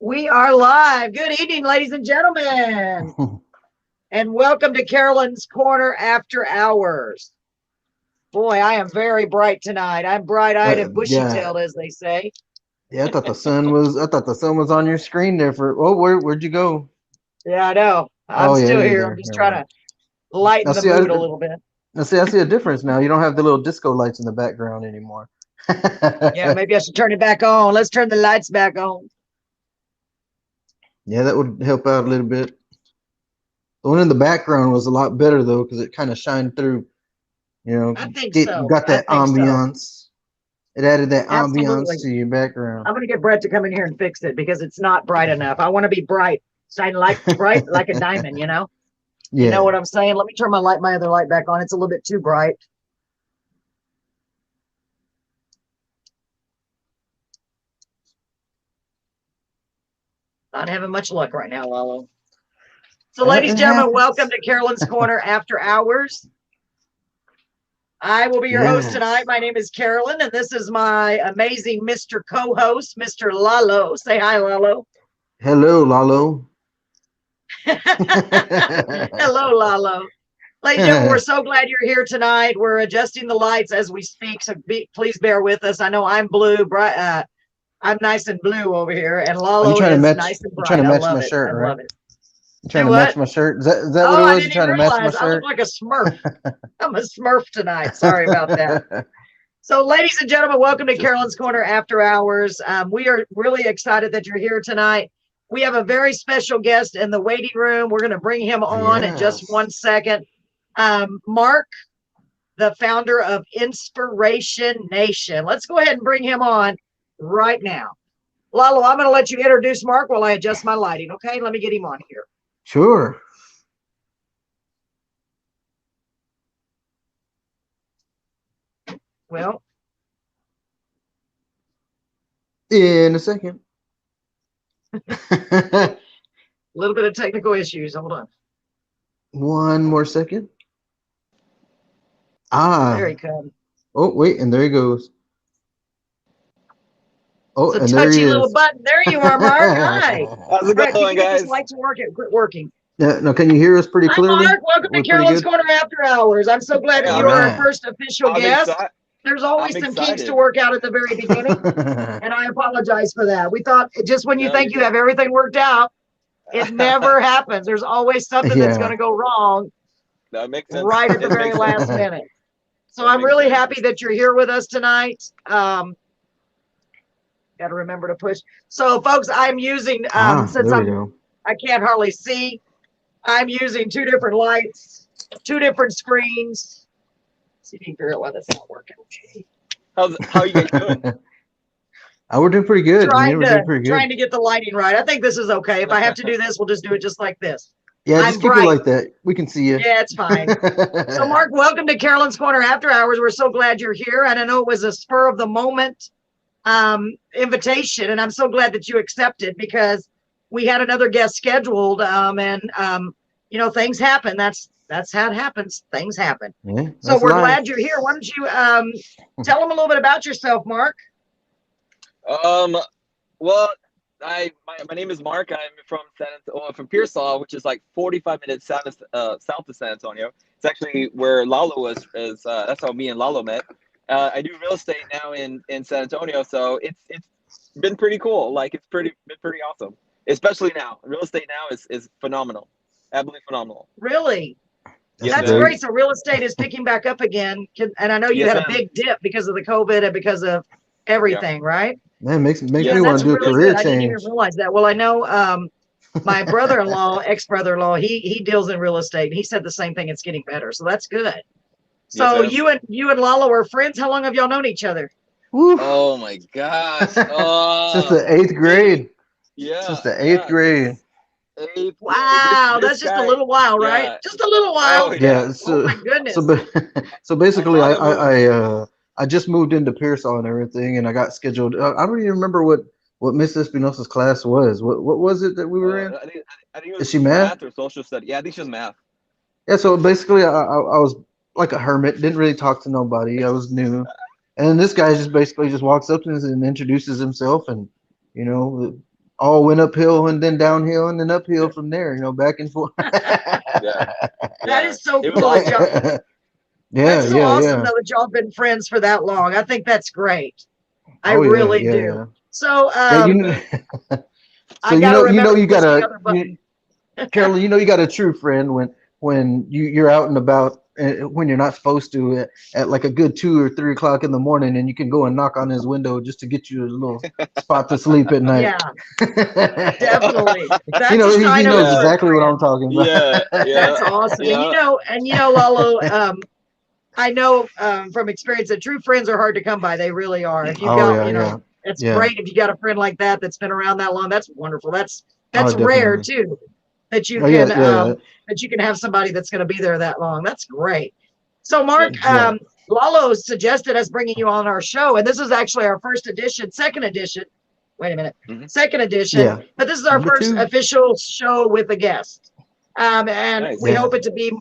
We are live. Good evening, ladies and gentlemen, and welcome to Carolyn's Corner After Hours. Boy, I am very bright tonight. I'm bright-eyed and bushy-tailed, as they say. Yeah, I thought the sun was. I thought the sun was on your screen there for. Oh, where'd you go? Yeah, I know. I'm still here. I'm just trying to lighten the mood a little bit. I see a difference now. You don't have the little disco lights in the background anymore. Yeah, maybe I should turn it back on. Let's turn the lights back on. Yeah, that would help out a little bit. The one in the background was a lot better though, because it kind of shined through. I think so. Got that ambiance. It added that Absolutely. ambiance to your background. I'm going to get Brett to come in here and fix it because it's not bright enough. I want to be bright, shine bright like a diamond, you know? Yeah. You know what I'm saying? Let me turn my other light back on. It's a little bit too bright. Not having much luck right now, Lalo. So, ladies and gentlemen, welcome to Carolyn's Corner After Hours. I will be your host tonight. My name is Carolyn, and this is my amazing Mr. Co-host, Mr. Lalo. Say hi, Lalo. Hello, Lalo. Hello, Lalo. Ladies and gentlemen, we're so glad you're here tonight. We're adjusting the lights as we speak, so please bear with us. I know I'm blue, bright. I'm nice and blue over here, and Lalo is nice and bright. You're trying to match my shirt, right? I love it. You're trying to match my shirt? Is that what it was? You're trying to match my shirt? I look like a Smurf. I'm a Smurf tonight. Sorry about that. So, ladies and gentlemen, welcome to Carolyn's Corner After Hours. We are really excited that you're here tonight. We have a very special guest in the waiting room. We're going to bring him on in just 1 second. Mark, the founder of Inspiration Nation. Let's go ahead and bring him on right now. Lalo, I'm going to let you introduce Mark while I adjust my lighting, okay? Let me get him on here. Sure. Well, in a second. A little bit of technical issues. Hold on. 1 more second. There he comes. Oh, wait, and there he goes. Oh, it's a touchy little button. There you are, Mark. Hi. How's it going, guys? Like to work it. Quit working. Yeah, no, can you hear us pretty clearly? Hi, Mark. Welcome to Carolyn's Corner After Hours. I'm so glad that you are our first official guest. There's always some kinks to work out at the very beginning, and I apologize for that. We thought just when you think you have everything worked out, it never happens. There's always something that's going to go wrong right at the very last minute. So I'm really happy that you're here with us tonight. Got to remember to push. So, folks, I'm using since I can't hardly see. I'm using 2 different lights, 2 different screens. See if you can figure out why that's not working. How are you guys doing? We're doing pretty good. Trying to get the lighting right. I think this is okay. If I have to do this, we'll just do it just like this. Yeah, just keep it like that. We can see you. Yeah, it's fine. So, Mark, welcome to Carolyn's Corner After Hours. We're so glad you're here. And I know it was a spur of the moment invitation, and I'm so glad that you accepted because we had another guest scheduled, and you know, things happen. That's how it happens. Things happen. Yeah, so we're glad you're here. Why don't you tell them a little bit about yourself, Mark? Well, my name is Mark. I'm from Pearsall, which is like 45 minutes south of San Antonio. It's actually where Lalo is. That's how me and Lalo met. I do real estate now in San Antonio, so it's been pretty cool. Like it's been pretty awesome, especially now. Real estate now is phenomenal, absolutely phenomenal. Really? Yes, that's great. So real estate is picking back up again, and I know you had a big dip because of the COVID and because of everything, right? Man, makes me want to do a career change. I didn't even realize that. Well, I know my brother-in-law, ex-brother-in-law, he deals in real estate, and he said the same thing. It's getting better, so that's good. So you and Lalo are friends. How long have y'all known each other? Woo. Oh my gosh! Since the 8th grade. Yeah. Since the 8th grade. Wow, that's just a little while, right? Just a little while. Oh, yeah. So, oh my goodness. So basically, I just moved into Pearsall and everything, and I got scheduled. I don't even remember what Miss Espinosa's class was. What was it that we were in? I think it was Is she math or social study? Yeah, I think she was math. Yeah. So basically, I was like a hermit, didn't really talk to nobody. I was new, and this guy just basically walks up to us and introduces himself, and you know, all went uphill and then downhill and then uphill from there, back and forth. Yeah. That is so It was cool. awesome. Yeah, That's so yeah, awesome yeah. though that y'all have been friends for that long. I think that's great. I Oh yeah, really yeah, do. yeah. So Yeah, so I gotta remember to push the other button. Carolyn, you got a true friend when you're out and about when you're not supposed to at like a good 2 or 3 o'clock in the morning, and you can go and knock on his window just to get you a little spot to sleep at night. Yeah, definitely. That's a sign He of a knows Yeah. true exactly what I'm friend. talking about. Yeah. That's Yeah. awesome. Yeah. And Lalo, I know from experience that true friends are hard to come by. They really are. If you've Oh got, yeah, yeah, it's yeah. great if you got a friend like that that's been around that long. That's wonderful. That's Oh, rare definitely. too, that you Oh yeah, can yeah, have somebody that's going to be there that long. That's great. So Mark, yeah. Lalo suggested us bringing you on our show, and this is actually our second edition. Wait a minute, second edition, Yeah. but this is our Number first 2. official show with a guest. And Nice. we Yeah. hope it to be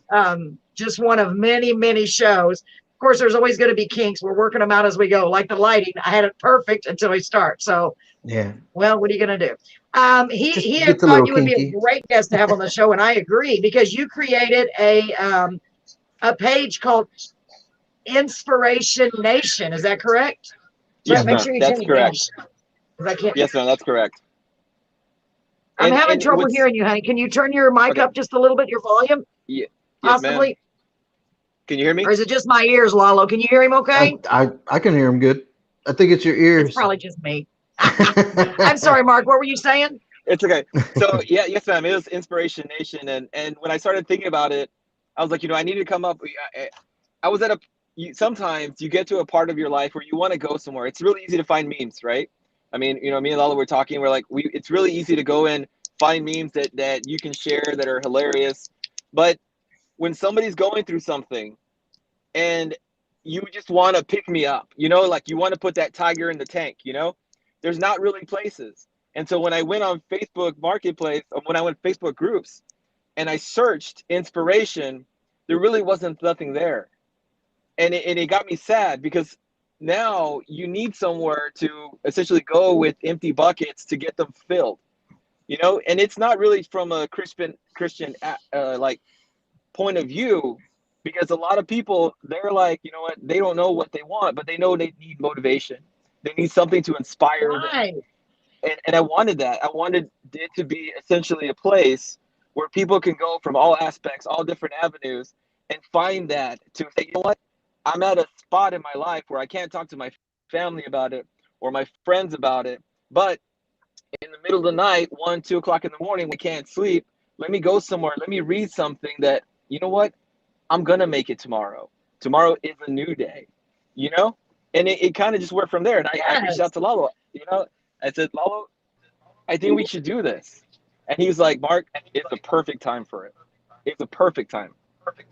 just one of many, many shows. Of course, there's always going to be kinks. We're working them out as we go. Like the lighting, I had it perfect until we start. So, Yeah. well, what are you going to do? Just He gets a thought little you would be a kinky. great guest to have on the show, and I agree because you created a page called Inspiration Nation. Is that correct? Yes, Make ma'am. sure you That's change correct. I can't. Yes, ma'am. That's correct. I'm having And trouble what's hearing you, honey. Can you turn your mic okay? up just a little bit, your volume, Yeah, yes, ma'am. possibly? Can you hear Or me? is it just my ears, Lalo? Can you hear him okay? I can hear him good. I think it's your It's ears. probably just me. I'm sorry, Mark. What were you saying? It's okay. So yeah, yes, ma'am. It was Inspiration Nation, and when I started thinking about it, I was like, I need to come up. I was at sometimes you get to a part of your life where you want to go somewhere. It's really easy to find memes, right? I mean, me and Lala were talking. We're like, it's really easy to go and find memes that you can share that are hilarious. But when somebody's going through something and you just want to pick me up, like you want to put that tiger in the tank, there's not really places. And so when I went on Facebook Marketplace, or when I went Facebook groups and I searched inspiration, there really wasn't nothing there. And it got me sad because now you need somewhere to essentially go with empty buckets to get them filled, and it's not really from a Christian like point of view, because a lot of people, they're like, what, they don't know what they want, but they know they need motivation. They need something to inspire them. And I wanted that. I wanted it to be essentially a place where people can go from all aspects, all different avenues, and find that to say, what, I'm at a spot in my life where I can't talk to my family about it or my friends about it, but in the middle of the night, 1, 2 o'clock in the morning, we can't sleep. Let me go somewhere. Let me read something that, what, I'm going to make it tomorrow. Tomorrow is a new day, and it kind of just worked from there. And I reached out to Lalo, I said, Lalo, I think we should do this. And he was like, Mark, it's the perfect time for it. It's the perfect time.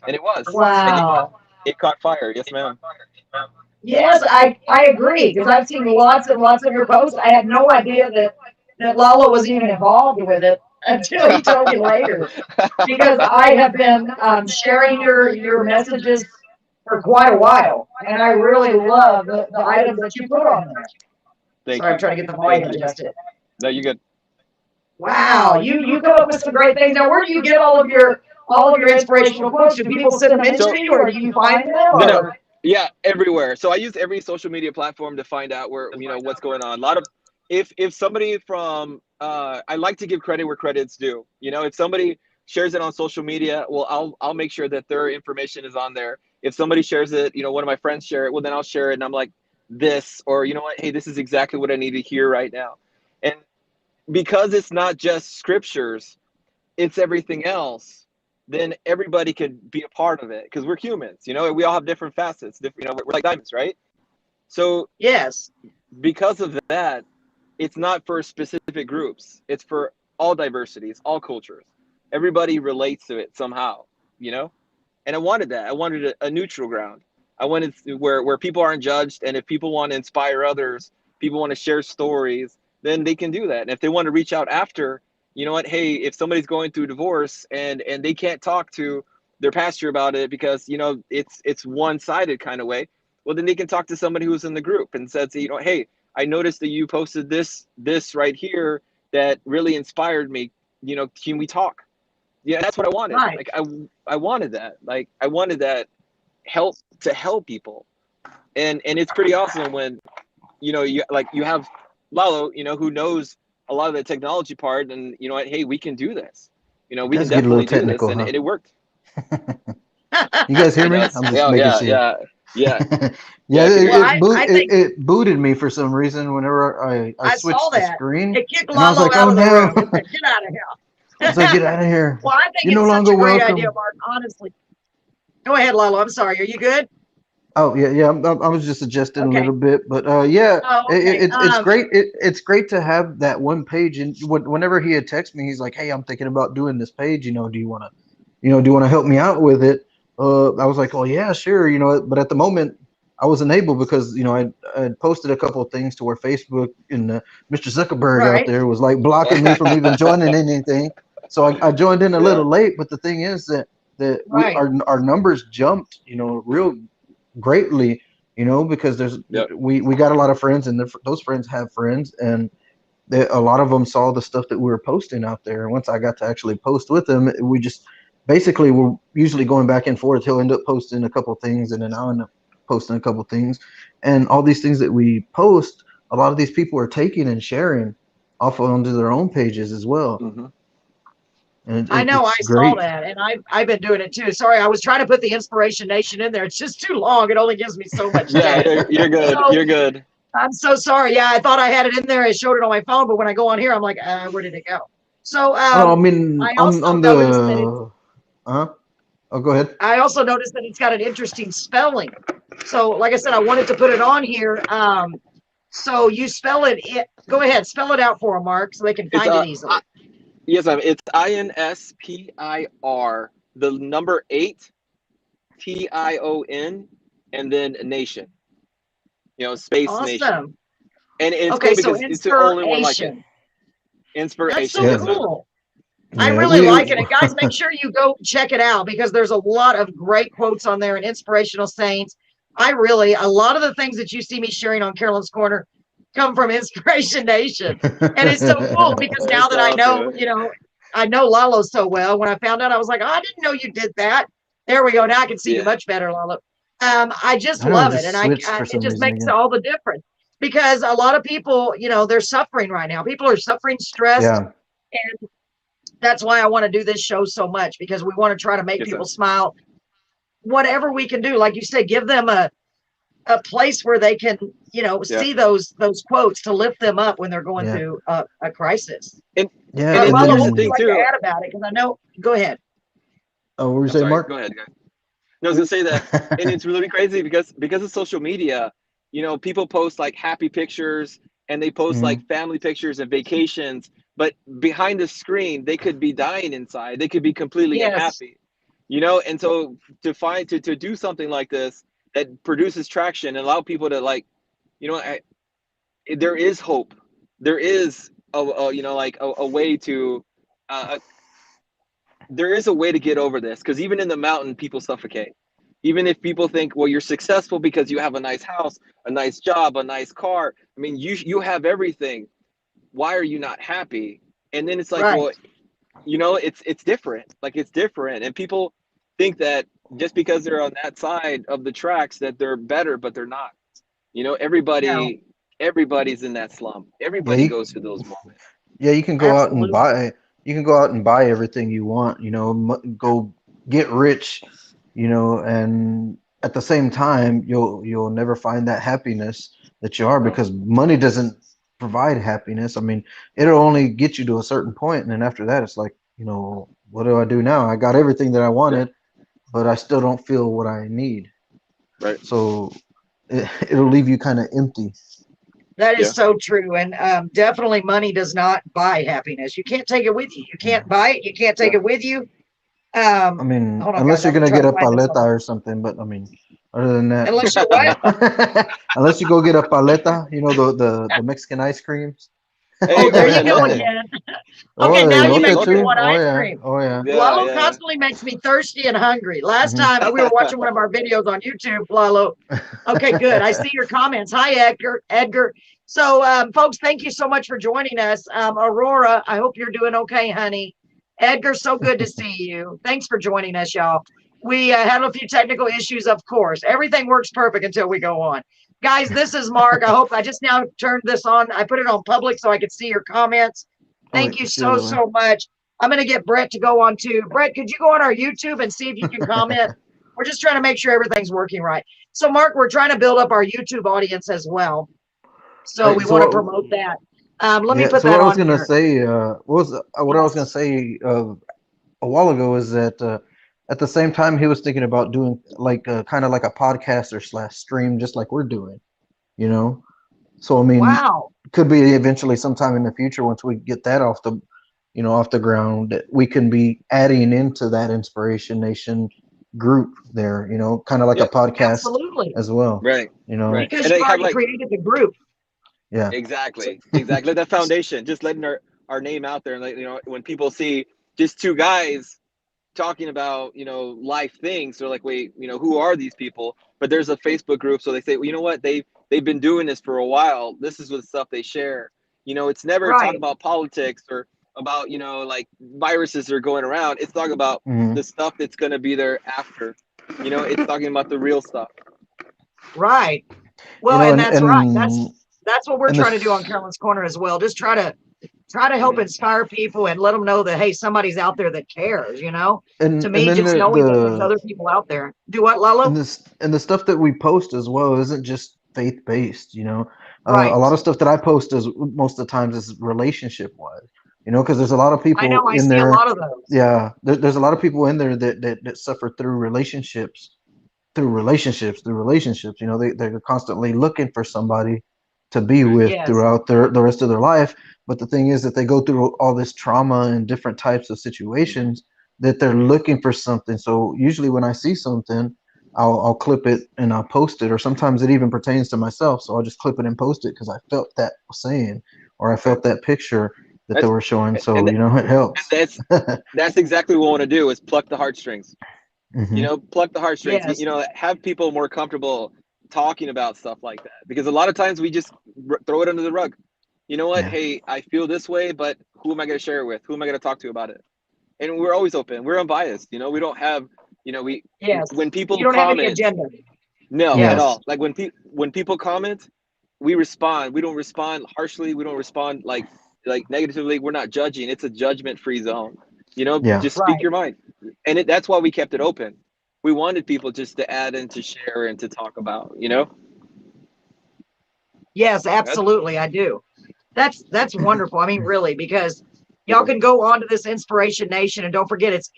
And it was. Wow. And it caught fire. Yes, ma'am. Yes, I agree because I've seen lots and lots of your posts. I had no idea that Lalo was even involved with it until he told me later. Because I have been sharing your messages for quite a while, and I really love the items that you put on there. Sorry, I'm trying to get the volume adjusted. No, you're good. Wow, you come up with some great things. Now, where do you get all of your inspirational quotes? Do people send them in to you, or do you find them? No. Yeah, everywhere. So I use every social media platform to find out where, what's going on. A lot of, if somebody from, I like to give credit where credit's due. If somebody shares it on social media, well, I'll make sure that their information is on there. If somebody shares it, one of my friends share it, well, then I'll share it, and I'm like, this, or what, hey, this is exactly what I need to hear right now. And because it's not just scriptures, it's everything else, then everybody could be a part of it, because we're humans, we all have different facets, different, we're like diamonds, right? So yes, because of that, it's not for specific groups, it's for all diversities, all cultures. Everybody relates to it somehow, and I wanted that. I wanted a neutral ground. I wanted where people aren't judged, and if people want to inspire others, people want to share stories, then they can do that. And if they want to reach out after, what, hey, if somebody's going through divorce and they can't talk to their pastor about it because it's one-sided kind of way, well, then they can talk to somebody who's in the group and says, hey, I noticed that you posted this right here, that really inspired me. You know, can we talk? Yeah, that's what I wanted. Right. Like I wanted that. Like I wanted that help to help people. And it's pretty awesome when, you know, you have Lalo, you know, who knows a lot of the technology part, and you know what, hey, we can do this. You know, we can definitely do this, and it worked. You guys hear me? I'm just making sure. Yeah. It booted me for some reason whenever I switched the screen. It kicked Lalo out of the room. It said, get out of here. I was like, get out of here. Well, I think it's such a great idea, Mark, honestly. Go ahead, Lalo. I'm sorry. Are you good? Oh yeah. I was just adjusting a little bit, but yeah, it's great. It's great to have that one page. And whenever he had texted me, he's like, "Hey, I'm thinking about doing this page. You know, do you want to help me out with it?" I was like, "Oh yeah, sure." You know, but at the moment, I wasn't able because you know I posted a couple of things to where Facebook and Mr. Zuckerberg out there was like blocking me from even joining anything. So I joined in a little late. But the thing is that our numbers jumped, you know, real greatly, you know, because we got a lot of friends, and those friends have friends, and a lot of them saw the stuff that we were posting out there. And once I got to actually post with them, we just basically we're usually going back and forth. He'll end up posting a couple things, and then I'll end up posting a couple things, and all these things that we post, a lot of these people are taking and sharing off onto their own pages as well. Mm-hmm. I know, I saw that, and I've been doing it too. Sorry, I was trying to put the Inspiration Nation in there. It's just too long. It only gives me so much time. Yeah, you're good. So, you're good. I'm so sorry. Yeah, I thought I had it in there. I showed it on my phone, but when I go on here, I'm like, where did it go? So, I mean, I also on the oh, go ahead. I also noticed that it's got an interesting spelling. So, like I said, I wanted to put it on here. So you spell it. Go ahead, spell it out for them, Mark, so they can find it easily. Yes, it's INSPIR, the number 8, TION, and then nation. You know, space nation. And it's cool because it's the only one like it. Inspiration. That's so cool. Yeah, I really like it. And guys, make sure you go check it out because there's a lot of great quotes on there and inspirational sayings. A lot of the things that you see me sharing on Carolyn's Corner come from Inspiration Nation. And it's so cool because now that I know, you know, I know Lalo so well. When I found out, I was like, oh, I didn't know you did that. There we go. Now I can see you much better, Lalo. I just love it. And it just makes all the difference because a lot of people, you know, they're suffering right now. People are suffering stress. Yeah. And that's why I want to do this show so much because we want to try to make people smile. Whatever we can do, like you say, give them a place where they can, you know, see those quotes to lift them up when they're going through a crisis. And what would you like to add about it? Because I know. Go ahead. Oh, what were you saying, Mark? Go ahead, guys. No, I was gonna say that, and it's really crazy because of social media. You know, people post like happy pictures and they post like family pictures and vacations, but behind the screen they could be dying inside. They could be completely unhappy. You know, and so to do something like this that produces traction and allow people to like, you know, there is hope. There is a way to there is a way to get over this because even in the mountain people suffocate. Even if people think, well, you're successful because you have a nice house, a nice job, a nice car. I mean, you have everything. Why are you not happy? And then it's like, well, you know, it's different. Like it's different, and people think that just because they're on that side of the tracks that they're better, but they're not. You know, everybody's in that slump. Everybody goes through those moments. Yeah, you can go out and buy. You can go out and buy everything you want. You know, go get rich. You know, and at the same time, you'll never find that happiness that you are because money doesn't provide happiness. I mean, it'll only get you to a certain point, and then after that, it's like, you know, what do I do now? I got everything that I wanted, but I still don't feel what I need. Right. So it'll leave you kind of empty. That is so true, and definitely money does not buy happiness. You can't take it with you. You can't buy it. You can't take it with you. I mean, unless you're gonna get a paleta or something, but I mean, other than that, unless you what? Unless you go get a paleta, you know, the Mexican ice creams. Oh, there you go again. Okay, now you make me want ice cream. Oh yeah. Lalo constantly makes me thirsty and hungry. Last time we were watching one of our videos on YouTube, Lalo. Okay, good. I see your comments. Hi, Edgar. So, folks, thank you so much for joining us. Aurora, I hope you're doing okay, honey. Edgar, so good to see you. Thanks for joining us, y'all. We had a few technical issues, of course. Everything works perfect until we go on. Guys, this is Mark. I hope I just now turned this on. I put it on public so I could see your comments. Thank you so much. I'm going to get Brett to go on too. Brett, could you go on our YouTube and see if you can comment? We're just trying to make sure everything's working right. So, Mark, we're trying to build up our YouTube audience as well. So we want to promote that. Let me put that on. What I was going to say, what I was going to say a while ago is that at the same time he was thinking about doing like kind of like a podcast or / stream, just like we're doing, you know. So I mean, could be eventually sometime in the future once we get that off the ground, that we can be adding into that Inspiration Nation group there, you know, kind of like a podcast as well, right? You know, because you already created the group. Yeah, exactly. That foundation, just letting our name out there, and you know, when people see just two guys talking about, you know, life things, they're like, wait, you know, who are these people? But there's a Facebook group, so they say, well, you know what, they've been doing this for a while. This is what stuff they share. You know, it's never talking about politics or about, you know, like viruses are going around. It's talking about the stuff that's going to be there after. You know, it's talking about the real stuff. Right. Well, you know, and that's right. That's what we're trying to do on Carolyn's Corner as well. Just try to help inspire people and let them know that, hey, somebody's out there that cares, you know. To me, just knowing that there's other people out there. Do what, Lalo? And the stuff that we post as well isn't just faith-based, you know. A lot of stuff that I post is most of the times is relationship-wise, you know, because there's a lot of people I see a lot of those. Yeah, there's a lot of people in there that suffer through relationships. You know, they're constantly looking for somebody to be with throughout the rest of their life. But the thing is that they go through all this trauma and different types of situations that they're looking for something. So usually when I see something, I'll clip it and I'll post it, or sometimes it even pertains to myself. So I'll just clip it and post it because I felt that saying, or I felt that picture that they were showing. So, you know, it helps. That's exactly what we want to do, is pluck the heartstrings. You know, pluck the heartstrings, you know, have people more comfortable talking about stuff like that, because a lot of times we just throw it under the rug. You know what? Hey, I feel this way, but who am I going to share it with? Who am I going to talk to about it? And we're always open. We're unbiased. You know, we don't have, you know, when people don't comment, have any agenda. No, at all. Like when people comment, we respond. We don't respond harshly. We don't respond like negatively. We're not judging. It's a judgment-free zone. You know, just speak your mind. And that's why we kept it open. We wanted people just to add and to share and to talk about, you know? Yes, absolutely. I do. That's wonderful. I mean, really, because y'all can go on to this Inspiration Nation, and don't forget, it's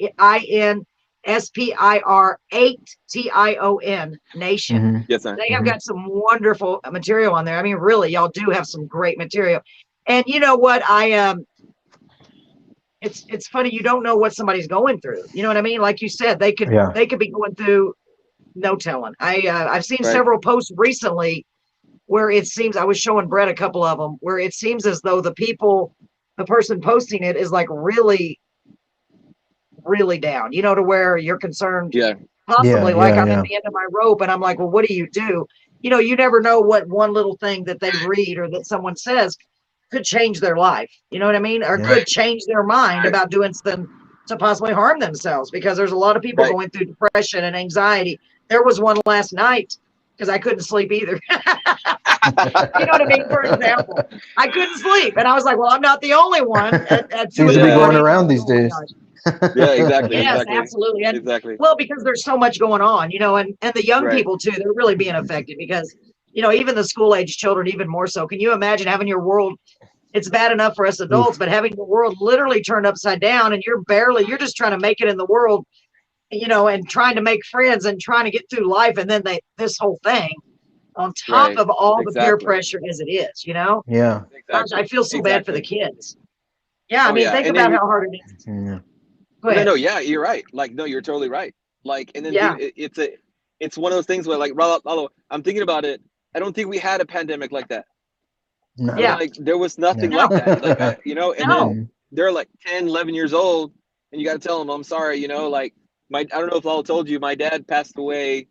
INSPIR8TION Nation. Yes, sir. They have got some wonderful material on there. I mean, really, y'all do have some great material. And you know what? It's funny, you don't know what somebody's going through. You know what I mean? Like you said, they could be going through no telling. I've seen several posts recently where it seems, I was showing Brett a couple of them, where it seems as though the person posting it is like really, really down, you know, to where you're concerned. Possibly I'm at the end of my rope, and I'm like, well, what do? You know, you never know what one little thing that they read or that someone says could change their life. You know what I mean? Or could change their mind about doing something to possibly harm themselves, because there's a lot of people going through depression and anxiety. There was one last night because I couldn't sleep either. You know what I mean? For example, I couldn't sleep, and I was like, well, I'm not the only one. Seems to be going around these days. Yeah, exactly. Yes, absolutely. And, well, because there's so much going on, you know, and the young people too, they're really being affected, because, you know, even the school age children, even more so. Can you imagine having your world? It's bad enough for us adults, but having the world literally turned upside down, and you're just trying to make it in the world, you know, and trying to make friends and trying to get through life. And then this whole thing on top of all the peer pressure as it is, you know? Yeah. Gosh, I feel so bad for the kids. Yeah. I mean, think about how hard it is. Go ahead. No, yeah, you're right. Like, no, you're totally right. Like, and then it's one of those things where, like, I'm thinking about it. I don't think we had a pandemic like that. No. Yeah. Like, there was nothing like that. Like, you know, and then they're like 10, 11 years old, and you got to tell them, I'm sorry, you know, like, I don't know if Lalo told you, my dad passed away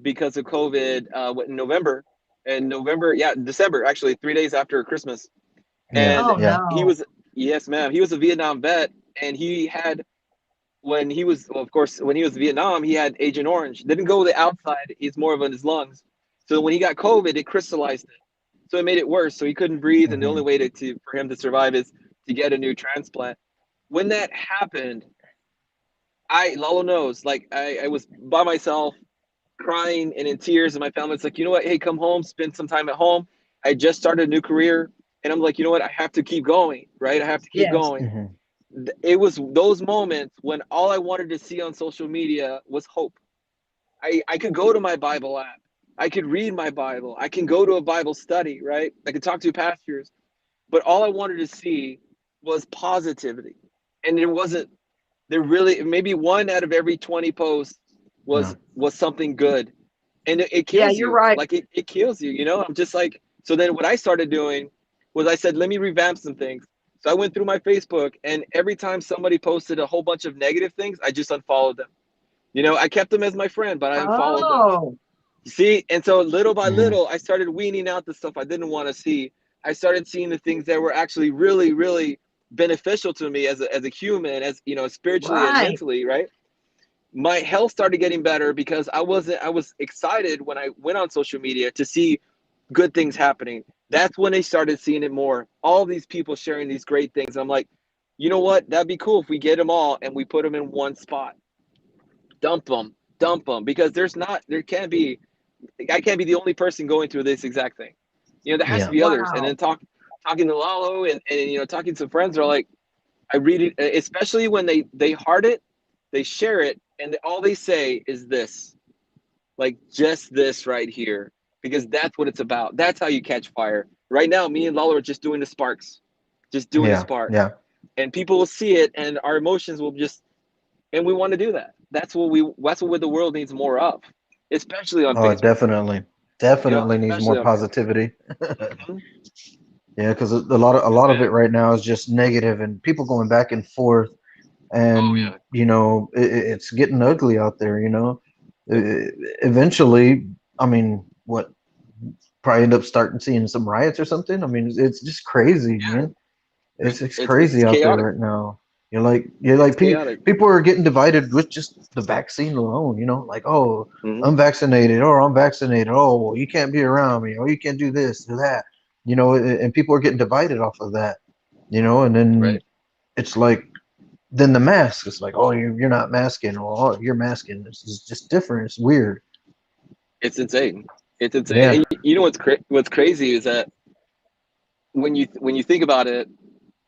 because of COVID in November. in November, December, actually 3 days after Christmas. Yeah. And Oh Yeah. he no. was, yes, ma'am, he was a Vietnam vet, and he had, when he was, well, of course, when he was in Vietnam, he had Agent Orange. Didn't go to the outside; it's more of in his lungs. So when he got COVID, it crystallized it, so it made it worse. So he couldn't breathe, and the only way for him to survive is to get a new transplant. When that happened, Lalo knows, like I was by myself, crying and in tears, and my family's like, you know what? Hey, come home, spend some time at home. I just started a new career, and I'm like, you know what? I have to keep going, right? I have to keep Yes. going. It was those moments when all I wanted to see on social media was hope. I could go to my Bible app. I could read my Bible. I can go to a Bible study, right? I could talk to pastors. But all I wanted to see was positivity. And there really, maybe one out of every 20 posts Yeah. was something good. And it Yeah, kills you're you. right. Like it kills you, you know? I'm just like, so then what I started doing was I said, let me revamp some things. So I went through my Facebook, and every time somebody posted a whole bunch of negative things, I just unfollowed them. You know, I kept them as my friend, but I unfollowed them. Oh, See, and so little by little, I started weaning out the stuff I didn't want to see. I started seeing the things that were actually really, really beneficial to me as a human, as you know, spiritually and right. mentally, right? My health started getting better because I was excited when I went on social media to see good things happening. That's when they started seeing it more. All these people sharing these great things. I'm like, you know what? That'd be cool if we get them all and we put them in one spot. Dump them, because there can't be, I can't be the only person going through this exact thing. You know, there has to Yeah. be others. And Wow. then talking to Lalo, and you know, talking to friends are like, I read it, especially when they heart it, they share it, and all they say is this, like just this right here, because that's what it's about. That's how you catch fire. Right now, me and Lalo are just doing the sparks, just doing the Yeah. spark, Yeah. and people will see it, and our emotions will just, and we want to do that. That's what the world needs more of, especially on Oh, it Facebook. definitely, You know, definitely needs more especially on Facebook. positivity. Mhm. Yeah, because a lot of Man. it right now is just negative and people going back and forth, Oh and yeah. it's getting ugly out there. Eventually, I mean, what probably end up starting seeing some riots or something. I mean, it's just crazy, man. It's It's crazy out there chaotic. right now. You're like It's chaotic. people are getting divided with just the vaccine alone. Like, oh, Hmm. unvaccinated or I'm vaccinated. Oh, well, you can't be around me. Or you can't do this or that. And people are getting divided off of that. And then Right. it's like then the mask. It's like, oh, you're not masking, or oh, you're masking. This is just different. It's weird. It's insane. It's insane. Yeah. And you know what's crazy is that when you think about it,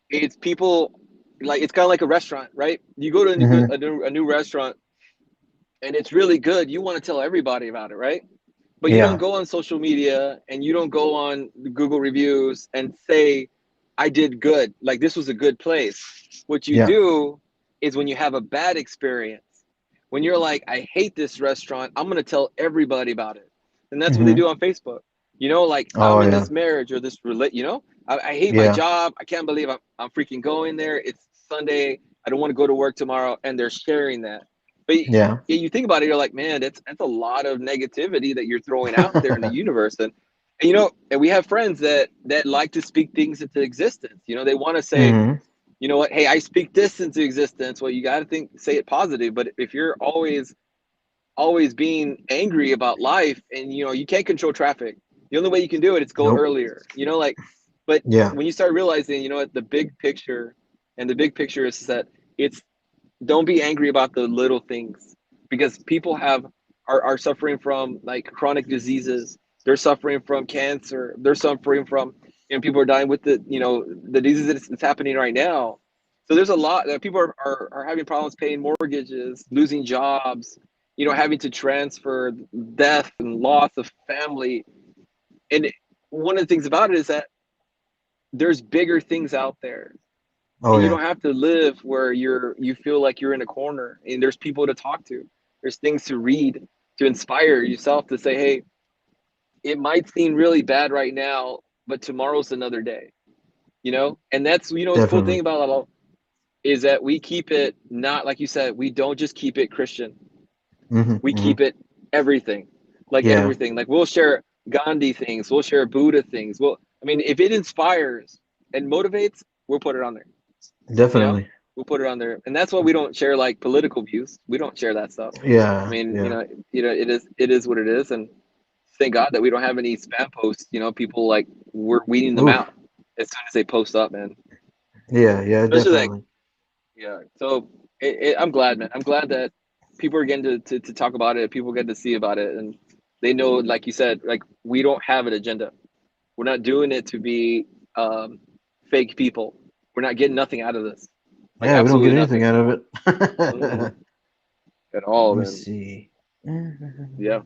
it's people, like it's kind of like a restaurant, right? You go to Hmm. a new restaurant, and it's really good. You want to tell everybody about it, right? But you don't Yeah. go on social media, and you don't go on Google reviews and say, I did good. Like this was a good place. What you Yeah. do is when you have a bad experience, when you're like, I hate this restaurant, I'm going to tell everybody about it. And that's what they Hmm. do on Facebook. You know, like Oh I'm in yeah. this marriage or this I hate my Yeah. job. I can't believe I'm freaking going there. It's Sunday. I don't want to go to work tomorrow. And they're sharing that. But Yeah. you think about it, you're like, man, that's a lot of negativity that you're throwing out there in the universe. And you know, and we have friends that like to speak things into existence. You know, they want to say, Hmm. you know what, hey, I speak this into existence. Well, you got to say it positive. But if you're always being angry about life, and you know you can't control traffic, the only way you can do it is go Nope. earlier, you know, like, but Yeah. when you start realizing, you know what, the big picture, and the big picture is that it's, don't be angry about the little things, because people are suffering from like chronic diseases, they're suffering from cancer, they're suffering from, you know, people are dying with the diseases that's happening right now. So there's a lot that people are having problems paying mortgages, losing jobs, you know, having to transfer, death and loss of family. And one of the things about it is that there's bigger things out there, Oh and you yeah. don't have to live where you feel like you're in a corner, and there's people to talk to, there's things to read, to inspire yourself to say, hey, it might seem really bad right now, but tomorrow's another day, you know. And that's, you know, the cool thing Definitely. about it is that we keep it, not like you said, we don't just keep it Christian, Hmm. we Hmm. keep it everything, like Yeah. everything, like we'll share Gandhi things. We'll share Buddha things. Well, I mean, if it inspires and motivates, we'll put it on there. Definitely. We'll put it on there, and that's why we don't share like political views. We don't share that stuff. Yeah. I mean, yeah. it is what it is, and thank God that we don't have any spam posts. People like we're weeding them out as soon as they post up, man. Yeah, Especially definitely. So I'm glad, man. I'm glad that people are getting to talk about it. People get to see about it, and they know, like you said, like we don't have an agenda. We're not doing it to be fake people. We're not getting nothing out of this. Like, yeah, we don't get anything nothing. out of it. At all. Let me see. Yeah.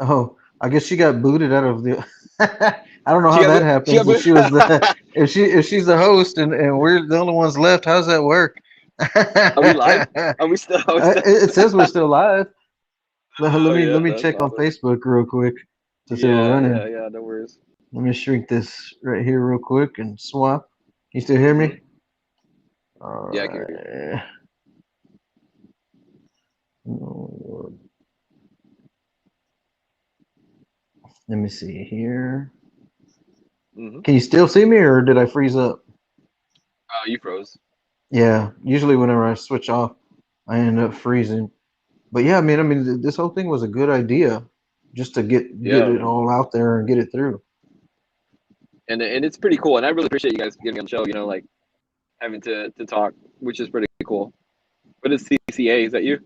Oh, I guess she got booted out of the. I don't know how that happens. If she was the, if she's the host and we're the only ones left, how's that work? Are we live? Are we still? It says we're still live. Let me check on Facebook real quick to see we're running. Yeah, no worries. Let me shrink this right here real quick and swap. You still hear me? Yeah, I can hear you. Let me see here. Can you still see me, or did I freeze up? Oh, you froze. Yeah, usually whenever I switch off, I end up freezing. But yeah, I mean, this whole thing was a good idea, just to get it all out there and get it through. And it's pretty cool, and I really appreciate you guys getting me on the show. Like having to talk, which is pretty cool. What is CCA? Is that you?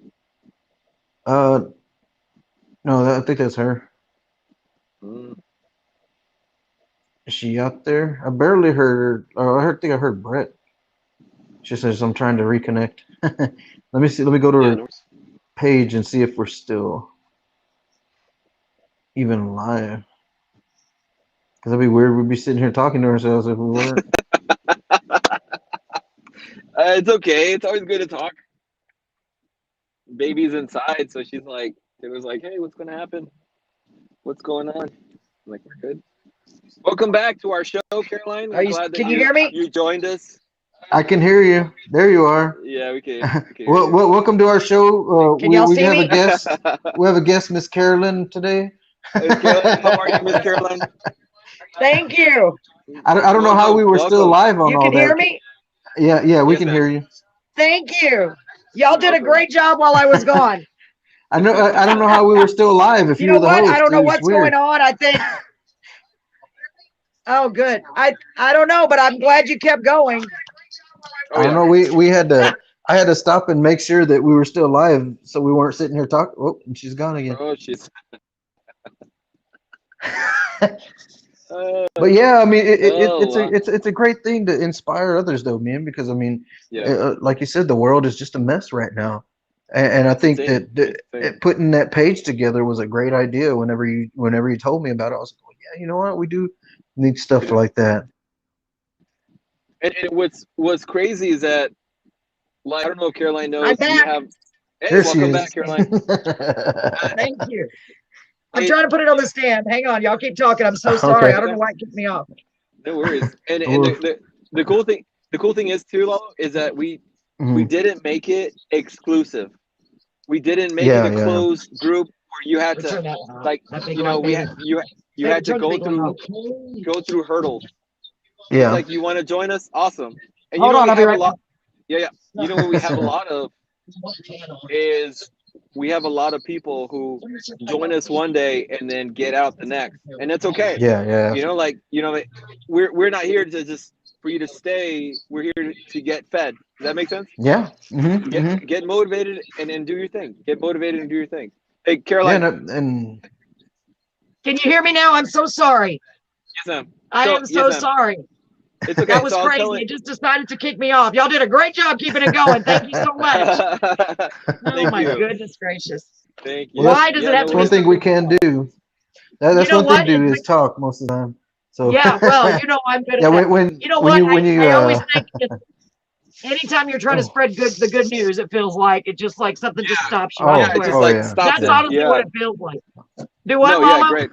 No, I think that's her. Is she out there? I barely heard her. I think I heard Brett. She says, I'm trying to reconnect. Let me see. Let me go to her page and see if we're still even live. Because that'd be weird. We'd be sitting here talking to ourselves if we weren't. It's okay. It's always good to talk. Baby's inside, so it was like, hey, what's going to happen? What's going on? I'm like, we're good. Welcome back to our show, Caroline. Can you hear me? You joined us. I can hear you. There you are. Yeah, we can. Well, welcome to our show. Can y'all see have me? a guest. We have a guest, Miss Carolyn, today. Caroline, how are you, Miss Caroline? Thank you. I don't know how we were still live on all that. You can hear me? Yeah, we can hear you. Thank you. Y'all did a great job while I was gone. I don't know how we were still live if you were the host. I don't know what's going on. I think. Oh, good. I don't know, but I'm glad you kept going. I don't know. We had to. I had to stop and make sure that we were still live, so we weren't sitting here talking. Oh, and she's gone again. Oh, she's. But yeah, I mean, it's a great thing to inspire others, though, man. Because I mean, like you said, the world is just a mess right now, and I think that putting that page together was a great idea. Whenever you told me about it, I was like, well, yeah, you know what, we do need stuff like that. And what's crazy is that, like, I don't know if Caroline knows. I'm back. Hey, welcome back, Caroline. Thank you. I'm trying to put it on the stand. Hang on, y'all keep talking. I'm so sorry. I don't know why it kicked me off. No worries. And the cool thing is too, Lalo, is that we didn't make it exclusive. We didn't make it a closed group where you had to you had to go through hurdles. Yeah. It's like, you want to join us? Awesome. And Hold on, I'll be right back. Yeah. You know what we have a lot of is we have a lot of people who join us one day and then get out the next, and it's okay. Yeah. We're not here to just for you to stay. We're here to get fed. Does that make sense? Yeah. Get motivated and then do your thing. Get motivated and do your thing. Hey, Caroline. Yeah, and can you hear me now? I'm so sorry. Yes, ma'am. I am so sorry. It's okay. That was crazy. It just decided to kick me off. Y'all did a great job keeping it going. Thank you so much. Oh my goodness gracious. Thank you. Why does it have to be? One thing we can do. That's one thing to do is talk most of the time. So yeah, well, I'm good at that. I always think anytime you're trying to spread the good news, it feels like something just stops you. That's honestly what it feels like. Do what, Mama? Great.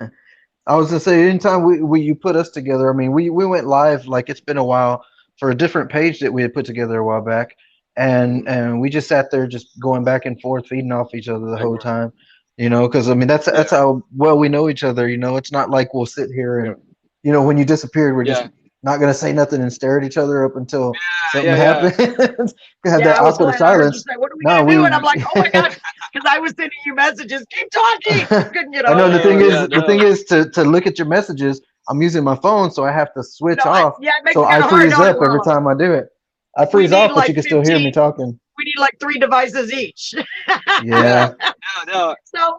I was gonna say, anytime you put us together, I mean, we went live, like, it's been a while, for a different page that we had put together a while back, and we just sat there just going back and forth, feeding off each other the whole time. You know, because I mean that's how well we know each other. You know, it's not like we'll sit here and you know when you disappeared, we're just not gonna say nothing and stare at each other up until something happens. Have that awkward silence. Like, what are we gonna do? And I'm like, oh my gosh, because I was sending you messages. Keep talking. Couldn't get I know over the thing is to look at your messages. I'm using my phone, so I have to switch off. It makes so it I freeze hard, up every time I do it. I freeze off, but you can still hear me talking. We need like 3 devices each. Yeah. No. So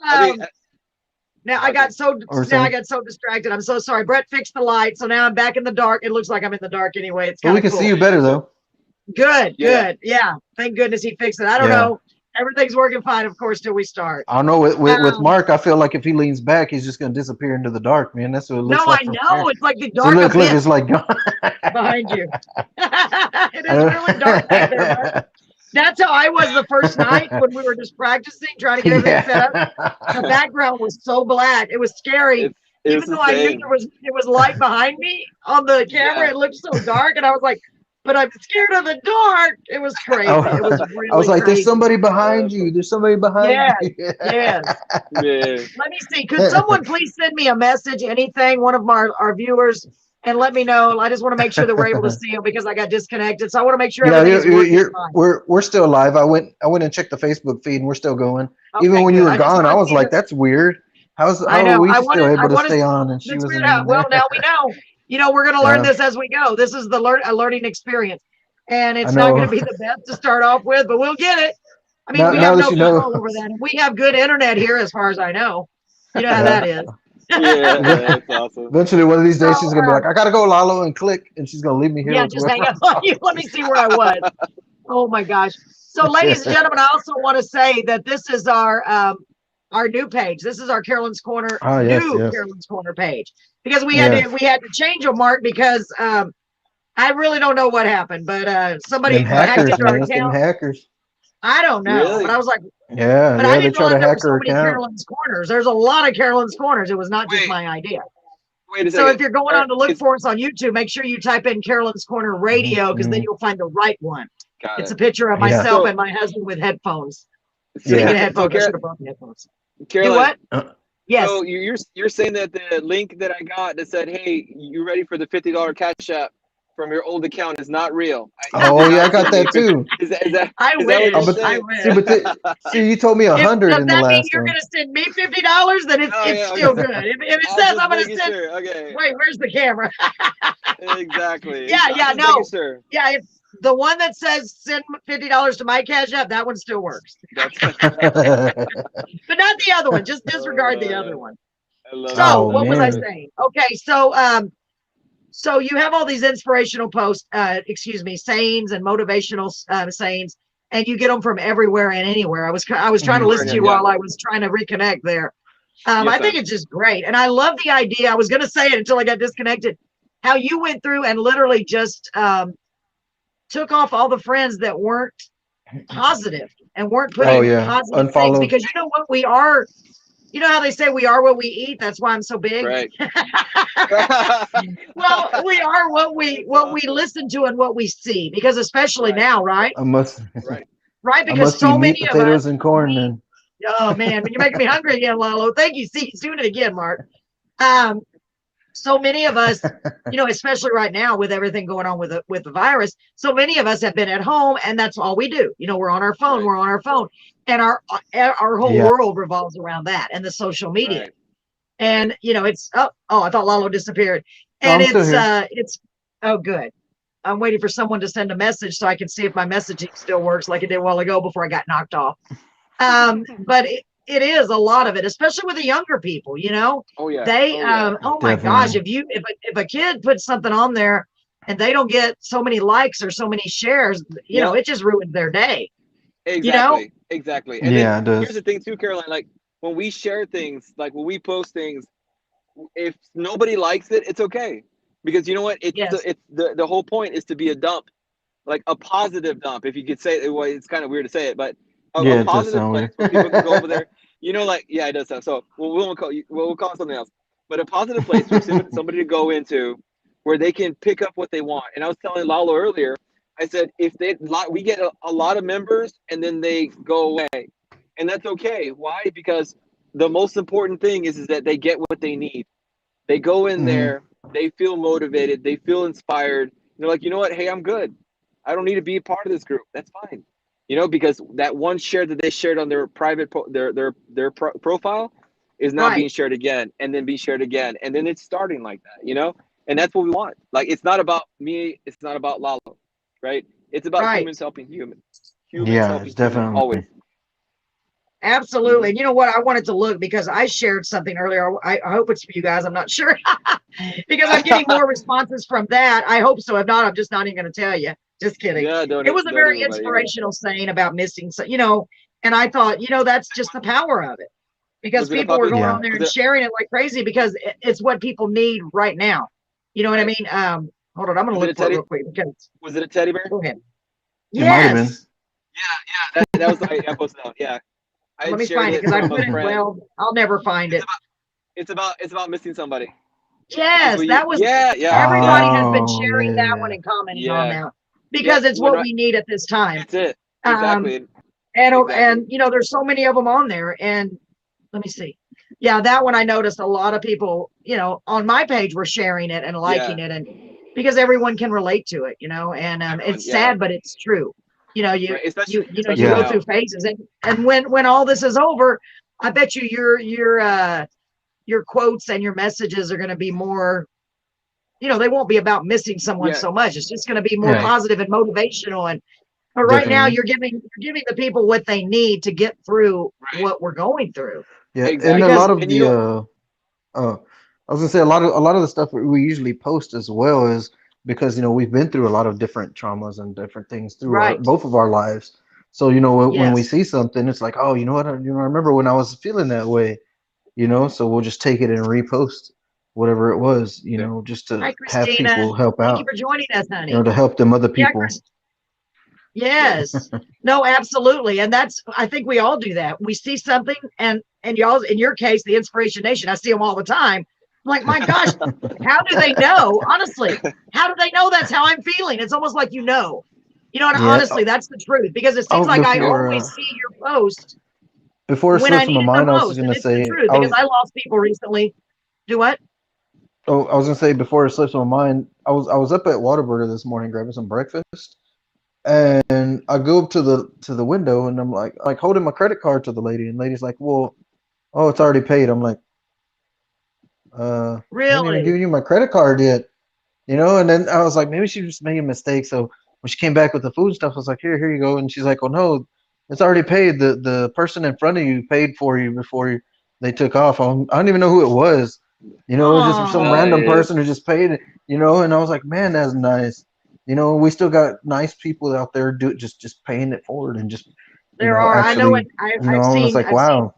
now I got so distracted. I'm so sorry. Brett fixed the light, so now I'm back in the dark. It looks like I'm in the dark anyway. It's we can see you better though. Good. Yeah. Thank goodness he fixed it. I don't know. Everything's working fine, of course, till we start. I don't know. With Mark, I feel like if he leans back, he's just gonna disappear into the dark, man. That's what it looks like. No, I know. It's like the dark look, it's like behind you. It is really dark back there, Mark. That's how I was the first night when we were just practicing, trying to get everything set up. The background was so black. It was scary. Even though I knew it was light behind me on the camera, it looked so dark. And I was like, but I'm scared of the dark. It was crazy. It was really I was like, crazy. there's somebody behind you. There's somebody behind you. Yes. Let me see. Could someone please send me a message, anything, one of our viewers, and let me know. I just want to make sure that we're able to see them because I got disconnected. So I want to make sure everything's working fine. We're still live. I went and checked the Facebook feed and we're still going. Okay, even when you were gone, I was like, that's weird. How are we still able to stay on? And she was well, now we know. You know, we're going to learn this as we go. This is a learning experience. And it's not going to be the best to start off with, but we'll get it. I mean, we have no control over that. We have good internet here as far as I know. You know how that is. That's awesome. Eventually, one of these days, she's going to be like, I got to go, Lalo, and click. And she's going to leave me here. Yeah, just hang up on you. Let me see where I was. Oh, my gosh. So, ladies and gentlemen, I also want to say that this is our new page. This is our Carolyns Corner, Carolyns Corner page. Because we had to change them, Mark, because I really don't know what happened, but somebody hacked into our account. Hackers. I don't know, really? but I was like, but I didn't know to there were hack so many Carolyns Corners. There's a lot of Carolyns Corners. It was not just my idea. Wait a second. So if you're going on to look for us on YouTube, make sure you type in Carolyns Corner Radio because then you'll find the right one. It's a picture of myself and my husband with headphones. Speaking of headphones, I should have brought the headphones. Caroline, do what? Yes. So you're saying that the link that I got that said, "Hey, you ready for the $50 Cash App from your old account" is not real. I got that too. Is that I wish. See, you told me 100 in the last one. Does that mean you're going to send me $50? Then it's still good. If it says I'm going to send, wait, where's the camera? Exactly. No. Yeah, if the one that says send $50 to my Cash App, that one still works. But not the other one. Just disregard the other one. What was I saying? Okay, so you have all these inspirational posts, sayings and motivational sayings, and you get them from everywhere and anywhere. I was trying to listen to you while I was trying to reconnect there. I think it's just great, and I love the idea. I was going to say it until I got disconnected. How you went through and literally just took off all the friends that weren't positive and weren't putting positive things, because you know what we are. You know how they say we are what we eat? That's why I'm so big. Right. Well, we are what we listen to and what we see, because especially now, right? Right, because so many of us potatoes and corn. And oh man, you're making me hungry again, Lalo. Thank you. See, he's doing it again, Mark. So many of us, especially right now with everything going on with the virus, so many of us have been at home, and that's all we do. We're on our phone. Right. We're on our phone, and our whole world revolves around that and the social media. Right. And it's I thought Lalo disappeared, and it's good. I'm waiting for someone to send a message so I can see if my messaging still works like it did a while ago before I got knocked off. But it is a lot of it, especially with the younger people, Oh yeah. They oh my gosh, if a kid puts something on there and they don't get so many likes or so many shares, it just ruins their day. Exactly. And then here's the thing too, Caroline, like when we share things, like when we post things, if nobody likes it, it's okay. Because you know what? It's the whole point is to be a dump, like a positive dump. If you could say it, well, it's kind of weird to say it, but a positive place where people can go over there. It does sound so. We'll call it something else. But a positive place for somebody to go into where they can pick up what they want. And I was telling Lalo earlier, I said we get a lot of members and then they go away, and that's okay. Why? Because the most important thing is that they get what they need. They go in there, they feel motivated, they feel inspired. They're like, you know what? Hey, I'm good. I don't need to be a part of this group. That's fine. You know, because that one share that they shared on their private profile is now being shared again, and then being shared again, and then it's starting like that. You know, and that's what we want. Like, it's not about me. It's not about Lalo, right? It's about humans helping humans. Humans helping definitely. Always. Absolutely. And you know what? I wanted to look because I shared something earlier. I hope it's for you guys. I'm not sure because I'm getting more responses from that. I hope so. If not, I'm just not even going to tell you. Just kidding. Yeah, it was a very inspirational saying about missing. So, you know, and I thought, you know, that's just the power of it because people were going on there and sharing it like crazy because it's what people need right now. You know what I mean? Hold on. I'm going to look for it real quick. Because, was it a teddy bear? Go ahead. It might have been. Yeah. That was the I posted out. Yeah. Let me find it because I put it. Well, I'll never find it. It's about missing somebody. Yes, that was. Yeah. Everybody has been sharing that one and commenting on that because it's what we need at this time. That's it. Exactly. And you know, there's so many of them on there. And let me see. Yeah, that one I noticed a lot of people, you know, on my page were sharing it and liking it, and because everyone can relate to it, you know, and it's sad, but it's true. You know, you go through phases, and when all this is over, I bet you your quotes and your messages are going to be more, you know, they won't be about missing someone so much. It's just going to be more positive and motivational. But right now you're giving the people what they need to get through what we're going through. Yeah, exactly. And a lot of the I was gonna say a lot of the stuff that we usually post as well is because, you know, we've been through a lot of different traumas and different things through both of our lives. So, you know, when we see something, it's like, oh, you know what? I remember when I was feeling that way, you know, so we'll just take it and repost whatever it was, you know, just to have people help out. Thank you for joining us, honey. You know, to help them other people. Yes. No, absolutely. And I think we all do that. We see something and y'all, in your case, the Inspiration Nation, I see them all the time. I'm like, my gosh, how do they know? Honestly, how do they know that's how I'm feeling? It's almost like, you know, and honestly, that's the truth because it seems like I always see your post. Before it slips my mind, I was going to say, because I lost people recently. Do what? Oh, I was going to say, before it slips my mind, I was up at Whataburger this morning grabbing some breakfast. And I go up to the window and I'm like holding my credit card to the lady, and the lady's like, well, oh, it's already paid. I'm like, really? I haven't even given you my credit card yet, you know? And then I was like, maybe she just made a mistake. So when she came back with the food stuff, I was like, here you go. And she's like, oh no, it's already paid. The person in front of you paid for you before they took off. I don't even know who it was, you know, just some random person who just paid it, you know? And I was like, man, that's nice. You know, we still got nice people out there just paying it forward and just there are. Actually, I know it. I've seen. Like, wow.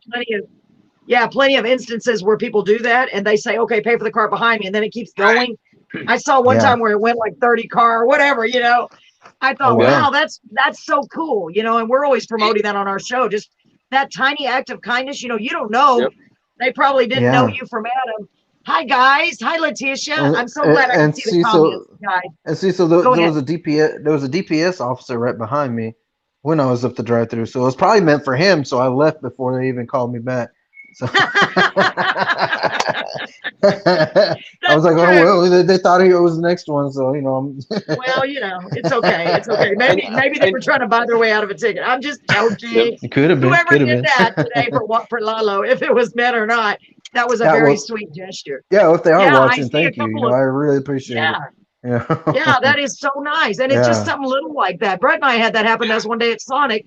Plenty of instances where people do that and they say, okay, pay for the car behind me, and then it keeps going. I saw one time where it went like 30 car or whatever, you know. I thought, wow, that's so cool, you know, and we're always promoting that on our show. Just that tiny act of kindness, you know, you don't know. Yep. They probably didn't know you from Adam. Hi guys. Hi Letitia. I'm so glad I can see the comments, guys. And see, so there was a DPS officer right behind me when I was up the drive-through. So it was probably meant for him. So I left before they even called me back. So I was like, oh well, they thought he was the next one. So you know. Well, you know, it's okay. It's okay. Maybe they were trying to buy their way out of a ticket. I'm just joking. It could have been. Whoever did that today for Lalo, if it was men or not. That was a very sweet gesture. Yeah, if they are watching, thank you. I really appreciate it. Yeah. Yeah, that is so nice. And it's just something little like that. Brett and I had that happen to us one day at Sonic,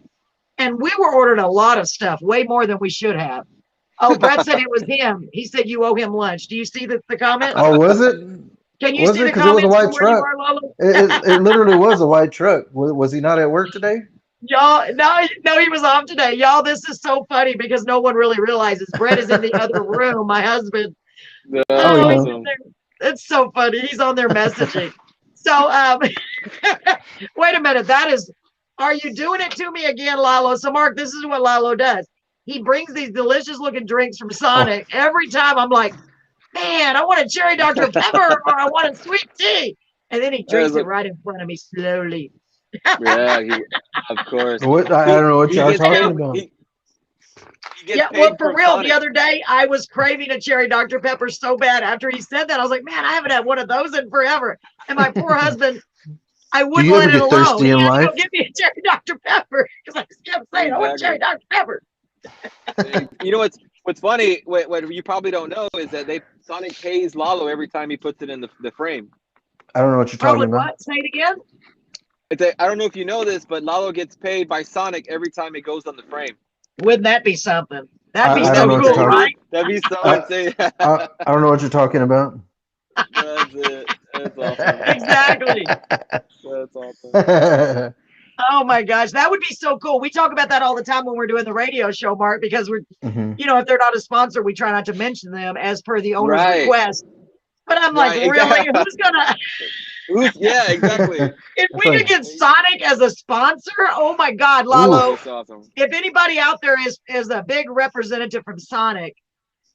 and we were ordering a lot of stuff, way more than we should have. Oh, Brett said it was him. He said you owe him lunch. Do you see the comment? Oh, was it? Can you see the comments? It was a white truck. It literally was a white truck. Was he not at work today? Y'all, no, he was off today. Y'all, this is so funny because no one really realizes Brett is in the other room. My husband. It's so funny. He's on there messaging. So, wait a minute. Are you doing it to me again, Lalo? So, Mark, this is what Lalo does. He brings these delicious looking drinks from Sonic. Every time I'm like, man, I want a cherry Dr. Pepper or I want a sweet tea. And then he drinks it right in front of me slowly. Yeah, of course. I don't know what y'all talking about. He Yeah, well, for real, Sonic. The other day I was craving a cherry Dr. Pepper so bad. After he said that, I was like, man, I haven't had one of those in forever. And my poor husband, I wouldn't let it alone. He had to go get me a cherry Dr. Pepper because I just kept saying, I want cherry Dr. Pepper. You know what's funny? What you probably don't know is that Sonic pays Lalo every time he puts it in the frame. I don't know what you're talking about. What? Say it again. I don't know if you know this, but Lalo gets paid by Sonic every time it goes on the frame. Wouldn't that be something? That'd be so cool, right? That'd be so insane. I don't know what you're talking about. That's it. That's awesome. Exactly. That's awesome. Oh my gosh, that would be so cool. We talk about that all the time when we're doing the radio show, Mark, because we're, you know, if they're not a sponsor, we try not to mention them as per the owner's request. But I'm like, really? Who's gonna? Yeah, exactly. If we could get Sonic as a sponsor, oh my God, Lalo! That's awesome. If anybody out there is a big representative from Sonic,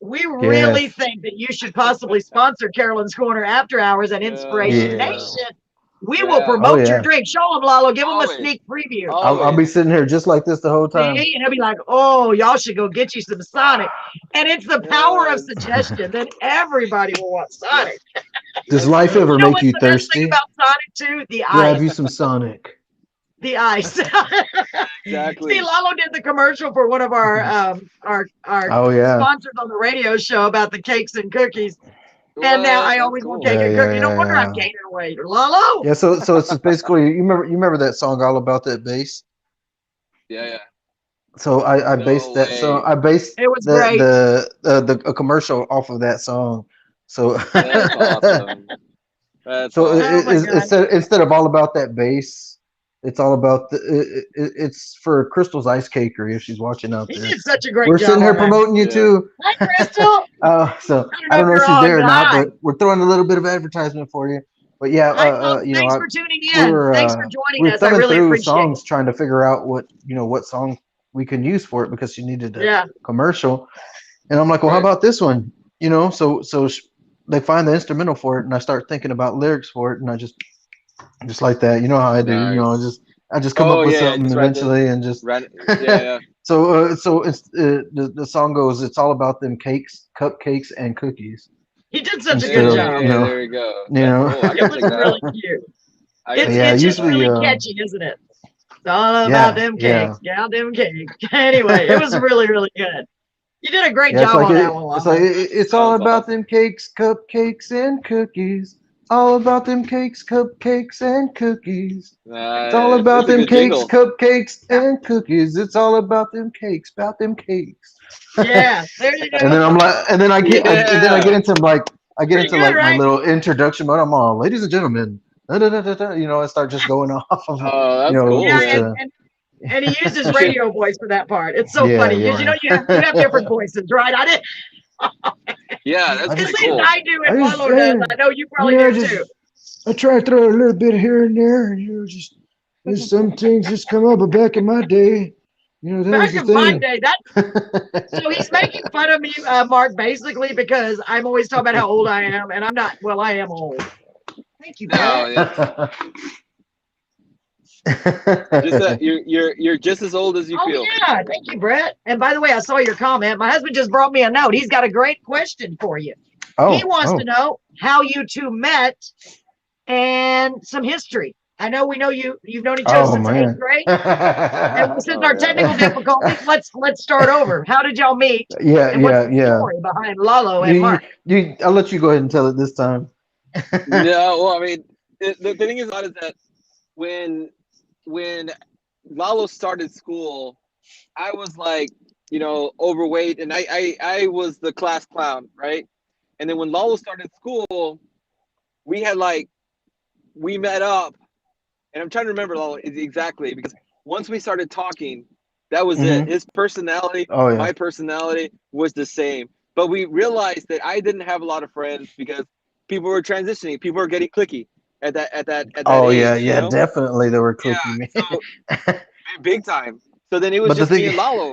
we really think that you should possibly sponsor Carolyn's Corner After Hours and Inspiration Nation. We will promote your drink. Show them, Lalo. Give them a sneak preview. I'll be sitting here just like this the whole time. See? And they'll be like, oh, y'all should go get you some Sonic. And it's the power of suggestion that everybody will want Sonic. Does life ever make you thirsty? Thing about Sonic too? The ice. Grab you some Sonic. The ice. Exactly. See, Lalo did the commercial for one of our sponsors on the radio show about the cakes and cookies. And now I always want cake and cookie. No wonder I'm gaining weight. Lalo. Yeah, so it's basically you remember that song All About That Bass? Yeah. So I based that song. I based a commercial off of that song. So that's awesome. Instead of All About That Bass, it's all about it's for Crystal's Ice Cakery if she's watching out there. He did such a great job. We're sitting here promoting you too. Hi, Crystal. So I don't know if she's there or not, but we're throwing a little bit of advertisement for you. But yeah, thanks for tuning in. Thanks for joining us. I really appreciate songs trying to figure out what song we can use for it because she needed a commercial. And I'm like, well, how about this one? You know, so they find the instrumental for it, and I start thinking about lyrics for it, and I just like that, you know how I do. You know, I just come up with something eventually, and just So it's the song goes, it's all about them cakes, cupcakes, and cookies. He did such a good job. There you go. You know, it was really cute. It's just really catchy, isn't it? It's all about them cakes, them cakes. Anyway, it was really, really good. You did a great job on that one. It's like it's all about them cakes, cupcakes, and cookies. All about them cakes, cupcakes, and cookies. It's all about them cakes, cupcakes, and cookies. It's all about them cakes, Yeah, there you go. And then I'm like, and then I get into my little introduction mode. I'm all, ladies and gentlemen, you know, I start just going off of, that's cool. And he used his radio voice for that part. It's so funny because you know you have different voices, right? I didn't. Yeah, that's pretty cool. I do and Lalo does. I know you probably do too. I try to throw a little bit here and there, and you know, just some things just come up. But back in my day, you know, back in my day, so he's making fun of me, Mark, basically because I'm always talking about how old I am, and I'm not. Well, I am old. Thank you. You're just as old as you feel. Yeah, thank you, Brett. And by the way, I saw your comment. My husband just brought me a note. He's got a great question for you. He wants to know how you two met and some history. I know you've known each other since 8th grade. And since our technical difficulties, let's start over. How did y'all meet? What's the story behind Lalo and Mark? I'll let you go ahead and tell it this time. Well, I mean, the thing is that when Lalo started school, I was like, you know, overweight, and I was the class clown, right? And then when Lalo started school, we met up, and I'm trying to remember Lalo exactly because once we started talking, that was it. His personality, my personality was the same, but we realized that I didn't have a lot of friends because people were transitioning, people were getting cliquey. At that age, you know? Definitely they were clicking me. So, big time. So then it was just me and Lalo.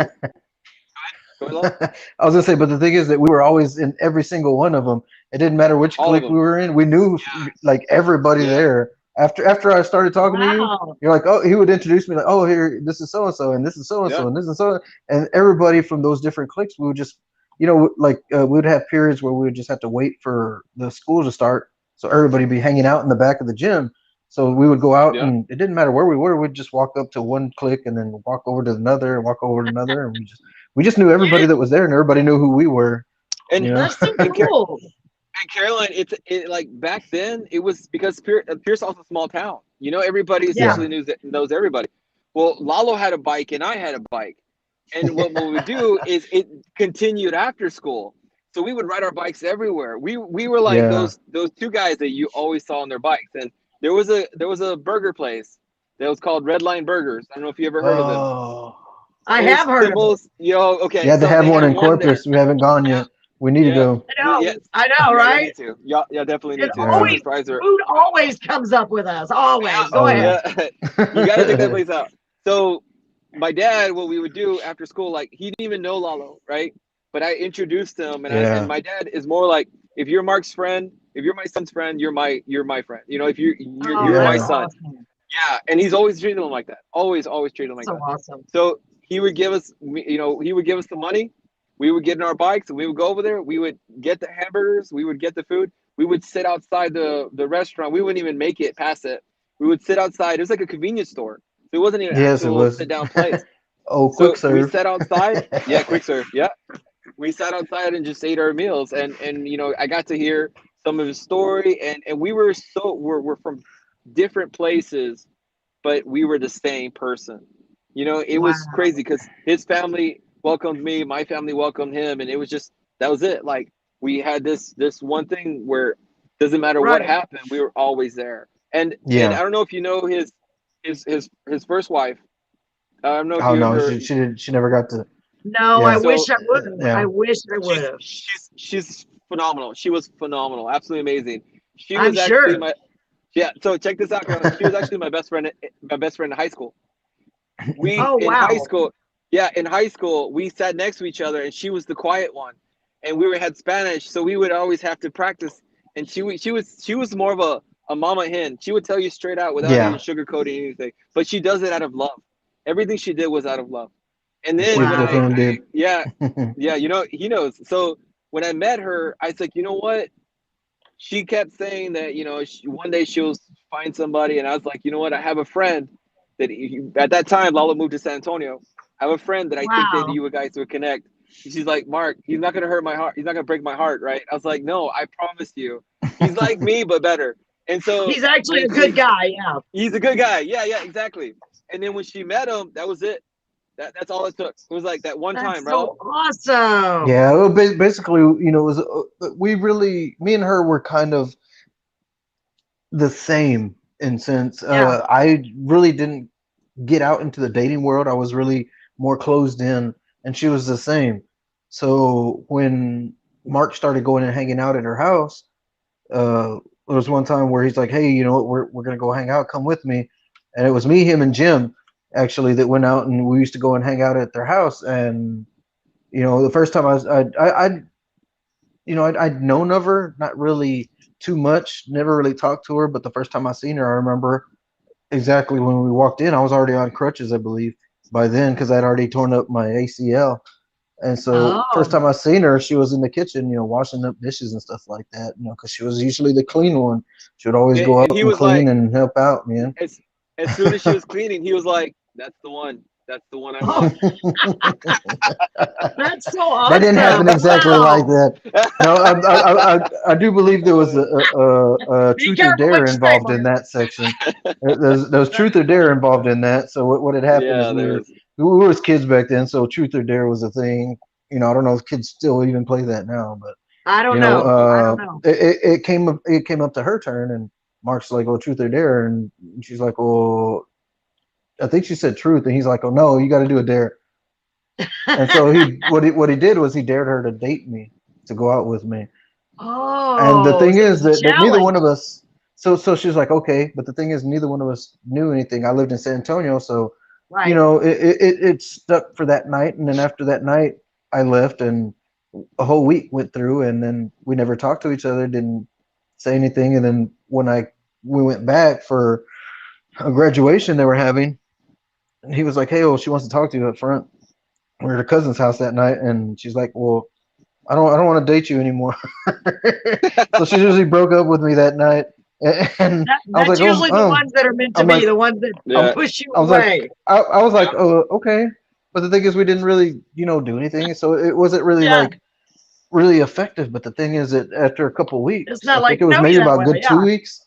Go ahead, I was gonna say, but the thing is that we were always in every single one of them. It didn't matter which clique we were in. We knew like everybody there After I started talking to you, Wow. you're like, oh, he would introduce me like, oh, here, this is so and so, and this is so and so, and this is so, and everybody from those different cliques, we would just, like we would have periods where we would just have to wait for the school to start, so everybody would be hanging out in the back of the gym. So we would go out, and it didn't matter where we were. We'd just walk up to one clique, and then walk over to another, and walk over to another, and we just knew everybody that was there, and everybody knew who we were. And that's so cool. And Carolyn, like back then it was because Pearsall's a small town. Everybody essentially knows everybody. Well, Lalo had a bike and I had a bike, and what we would do is it continued after school. So we would ride our bikes everywhere. We were like those two guys that you always saw on their bikes. And there was a burger place that was called Red Line Burgers. I don't know if you ever heard of them. I have heard of them. Okay. Yeah, they have one in Corpus. We haven't gone yet. We need to go. I know, right? Need to. Yeah, definitely need to. Always, food always comes up with us. Always. Go ahead. You got to take that place out. So my dad, what we would do after school, like he didn't even know Lalo, right? But I introduced him, and my dad is more like, if you're Mark's friend, if you're my son's friend, you're my friend. If you're my son. Awesome. Yeah, and he's always treated him like that. Always treated him like that. Awesome. So he would give us, the money. We would get in our bikes and we would go over there. We would get the hamburgers. We would get the food. We would sit outside the restaurant. We wouldn't even make it past it. We would sit outside. It was like a convenience store. So it wasn't even an actual sit-down place. Quick serve. We sat outside. Yeah, quick serve. Yeah. We sat outside and just ate our meals. And I got to hear some of his story. And we were we're from different places, but we were the same person. It was crazy because his family welcomed me, my family welcomed him, and it was just, that was it. Like we had this one thing where doesn't matter what happened, we were always there. And I don't know if you know his first wife. I don't know if she never got to. No, I wish I would. I wish I would have. She's phenomenal. She was phenomenal, absolutely amazing. She I'm was sure. So check this out, Carolyn. She was actually my best friend in high school. In high school, we sat next to each other, and she was the quiet one, and we had Spanish, so we would always have to practice. And she was more of a mama hen. She would tell you straight out without even sugarcoating anything. But she does it out of love. Everything she did was out of love. And then he knows. So when I met her, I was like, you know what? She kept saying that one day she'll find somebody, and I was like, you know what? I have a friend that at that time Lalo moved to San Antonio. I have a friend that I think that you guys would connect. She's like, Mark, he's not going to hurt my heart. He's not going to break my heart, right? I was like, no, I promise you. He's like me, but better. And so he's actually a good guy. Yeah. He's a good guy. Yeah, exactly. And then when she met him, that was it. That's all it took. It was like that one time, right? So awesome. Yeah, well, basically, it was me and her were kind of the same in sense. I really didn't get out into the dating world. I was really more closed in, and she was the same. So when Mark started going and hanging out at her house, there was one time where he's like, hey, you know what, we're gonna go hang out, come with me. And it was me, him, and Jim actually that went out, and we used to go and hang out at their house. And the first time I'd known of her, not really too much, never really talked to her, but the first time I seen her, I remember exactly when we walked in. I was already on crutches, I believe, by then, because I'd already torn up my ACL. And so first time I seen her, she was in the kitchen, washing up dishes and stuff like that, because she was usually the clean one. She would always go up and clean and help out, man. As soon as she was cleaning, he was like, that's the one. That's the one I want. That's so awesome. That didn't happen exactly like that. No, I do believe there was a truth or dare involved in that section. There was truth or dare involved in that. So what had happened is we were kids back then, so truth or dare was a thing. I don't know if kids still even play that now, but I don't know. I don't know. It came up to her turn, and Mark's like, "Oh, truth or dare," and she's like, "Well." I think she said truth, and he's like, "Oh no, you got to do a dare." And so what he did was he dared her to date me, to go out with me. Oh. And the thing is that neither one of us. So she's like, okay, but the thing is, neither one of us knew anything. I lived in San Antonio, so it stuck for that night, and then after that night, I left, and a whole week went through, and then we never talked to each other, didn't say anything, and then when I we went back for a graduation they were having, and he was like, "Hey, well, she wants to talk to you up front." We were at her cousin's house that night, and she's like, "Well, I don't want to date you anymore." So she usually broke up with me that night, and I was That's like, usually the ones that are meant to I'm be, like, the ones that push you I was away. like, I was like, oh, okay. But the thing is, we didn't really, do anything, so it wasn't really like really effective. But the thing is that after a couple weeks, It's not I like think it was know maybe you that about a way. good Yeah. 2 weeks,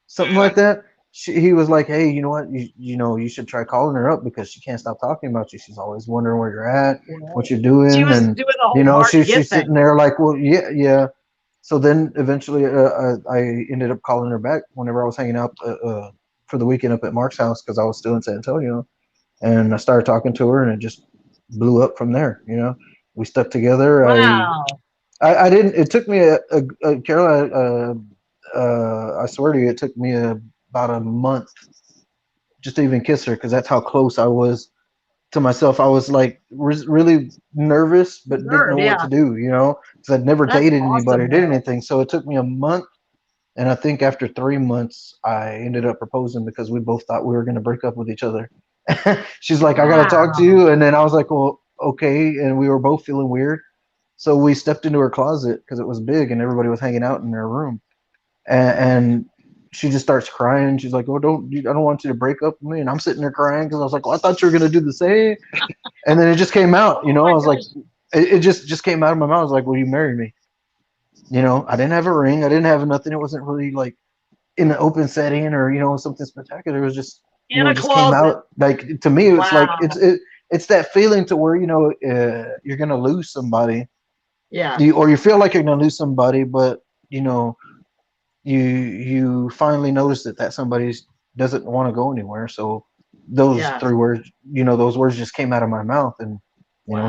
something like that. He was like, "Hey, you know what? You should try calling her up because she can't stop talking about you. She's always wondering where you're at, what you're doing, She was and doing the whole hard to get she's thing. sitting there like, well, yeah, yeah." So then eventually, I ended up calling her back whenever I was hanging out for the weekend up at Mark's house because I was still in San Antonio, and I started talking to her, and it just blew up from there. We stuck together. Wow. I didn't. It took me Carol. I swear to you, it took me about a month just to even kiss her because that's how close I was to myself. I was like really nervous, but didn't know what to do. Because I'd never dated anybody or did anything. So it took me a month. And I think after 3 months, I ended up proposing because we both thought we were going to break up with each other. She's like, "I got to talk to you." And then I was like, "Well, okay." And we were both feeling weird. So we stepped into her closet because it was big and everybody was hanging out in their room. And she just starts crying. She's like, "Oh, I don't want you to break up with me." And I'm sitting there crying because I was like, "Well, I thought you were going to do the same." And then it just came out, I was like, it just came out of my mouth. I was like, "Will you marry me?" I didn't have a ring. I didn't have nothing. It wasn't really like in an open setting or something spectacular. It was just just came out. Like to me, it's like it's that feeling to where you're gonna lose somebody. Yeah. Or you feel like you're gonna lose somebody, but you finally notice that somebody doesn't want to go anywhere. So those 3 words, those words just came out of my mouth, and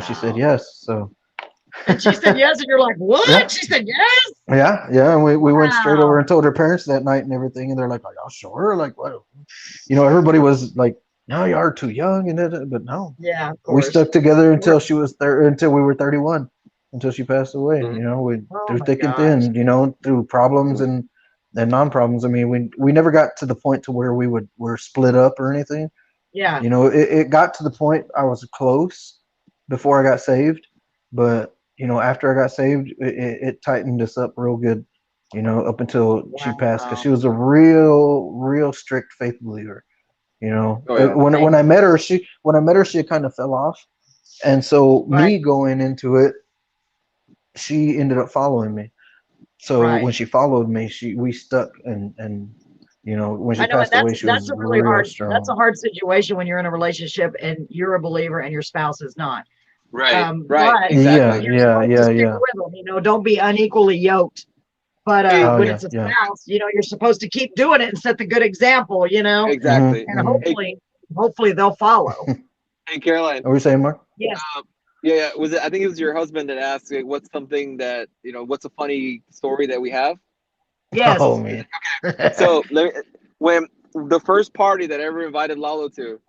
she said yes. So. And she said yes, and you're like, what? Yeah. She said yes. Yeah. And we went straight over and told her parents that night and everything, and they're like, "Are y'all sure?" Like, what? Everybody was like, "No, you are too young," but no. Yeah, of course. We stuck together until she was until we were 31, until she passed away. Through thick and thin, through problems and non-problems. I mean, we never got to the point to where were split up or anything. Yeah. It got to the point I was close before I got saved, but after I got saved, it tightened us up real good, up until she passed, because she was a real strict faith believer. When I met her, she had kind of fell off, and so me going into it, she ended up following me. So when she followed me, we stuck, and when she passed away, she was really hard. Strong. That's a hard situation when you're in a relationship and you're a believer and your spouse is not. Right. Exactly. Yeah. With them, don't be unequally yoked. But when it's a spouse, you're supposed to keep doing it and set the good example. Exactly. And hopefully they'll follow. Hey, Caroline. Are we saying, Mark? Yes. Yeah. Was it? I think it was your husband that asked, what's something that what's a funny story that we have? Yes. Oh man. Okay. So when the first party that I ever invited Lalo to,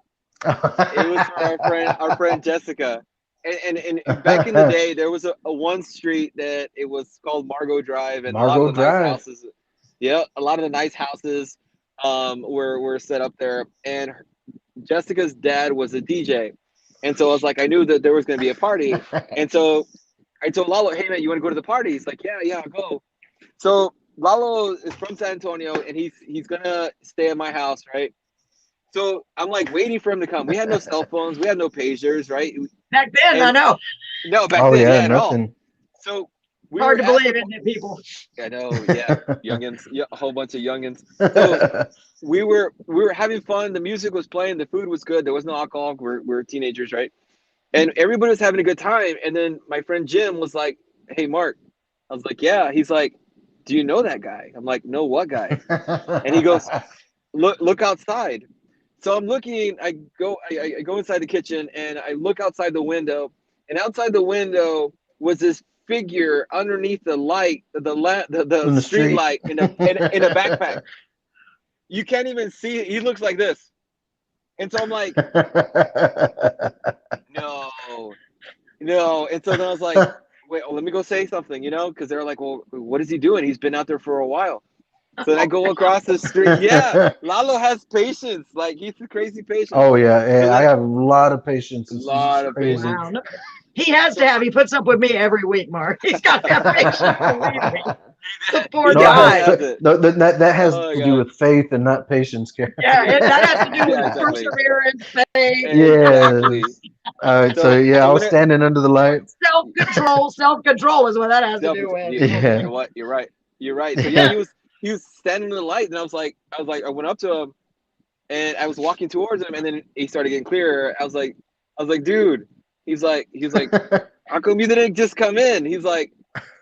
it was for our friend Jessica. And back in the day, there was a one street that it was called Margot Drive, and a lot of the nice houses. Yeah, a lot of the nice houses were set up there. And Jessica's dad was a DJ, and so I was like, I knew that there was going to be a party, and so I told Lalo, "Hey man, you want to go to the party?" He's like, "Yeah, I'll go." So Lalo is from San Antonio, and he's gonna stay at my house, right? So I'm like waiting for him to come. We had no cell phones, we had no pagers, right? Back then, I know. No, back then, yeah, nothing. At all. So hard to believe, isn't it, people? I know, yeah, youngins, a whole bunch of youngins. So we were having fun. The music was playing, the food was good. There was no alcohol. We're teenagers, right? And everybody was having a good time. And then my friend Jim was like, "Hey, Mark." I was like, "Yeah." He's like, "Do you know that guy?" I'm like, "No, what guy?" And he goes, "Look outside." So I'm looking. I go inside the kitchen and I look outside the window. And outside the window was this figure underneath the light, the street light in a backpack. You can't even see it. He looks like this. And so I'm like, no. And so then I was like, wait, let me go say something, because they're like, well, what is he doing? He's been out there for a while. So then I go across the street. Yeah, Lalo has patience. Like he's a crazy patient. Oh yeah, So I then, have a lot of patience. a It's lot of crazy. patience. Wow. No, he has to have. He puts up with me every week, Mark. He's got to have patience. Believe me. The poor No, guy. that has Oh, to do with faith and not patience, Karen. Yeah, that has to do with Yeah, exactly. perseverance, faith, Exactly. Yes. All right. So yeah, I was standing under the light. self-control. Self-control is what that has to do with. Yeah. You know what? You're right. You're right. So yeah, he was standing in the light, and I went up to him, and I was walking towards him, and then he started getting clearer. I was like, dude. He's like, how come you didn't just come in? He's like,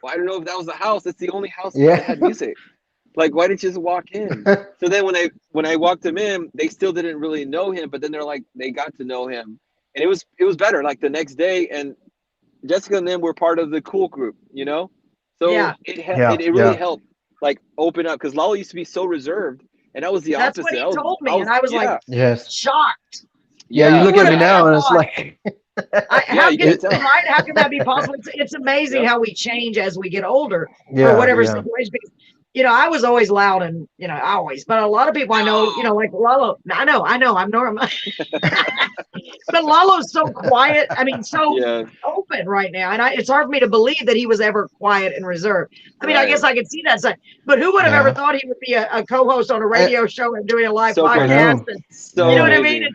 well, I don't know if that was the house. It's the only house that had music. Like, why didn't you just walk in? So then when I walked him in, they still didn't really know him, but then they got to know him, and it was better. Like the next day, and Jessica and them were part of the cool group, you know. So it really helped, like, open up, because Lalo used to be so reserved, and I was the opposite. That's what he told me, and I was like, shocked. Yeah, you look at me now, and it's like, how can that be possible? It's amazing how we change as we get older, or whatever situation. Because, I was always loud, and but a lot of people I know, like Lalo. I know, I'm normal. But Lalo's so quiet. I mean, so open right now, and it's hard for me to believe that he was ever quiet and reserved. I mean, I guess I could see that side, but who would have ever thought he would be a co-host on a radio show and doing a live podcast? And, you know what I mean?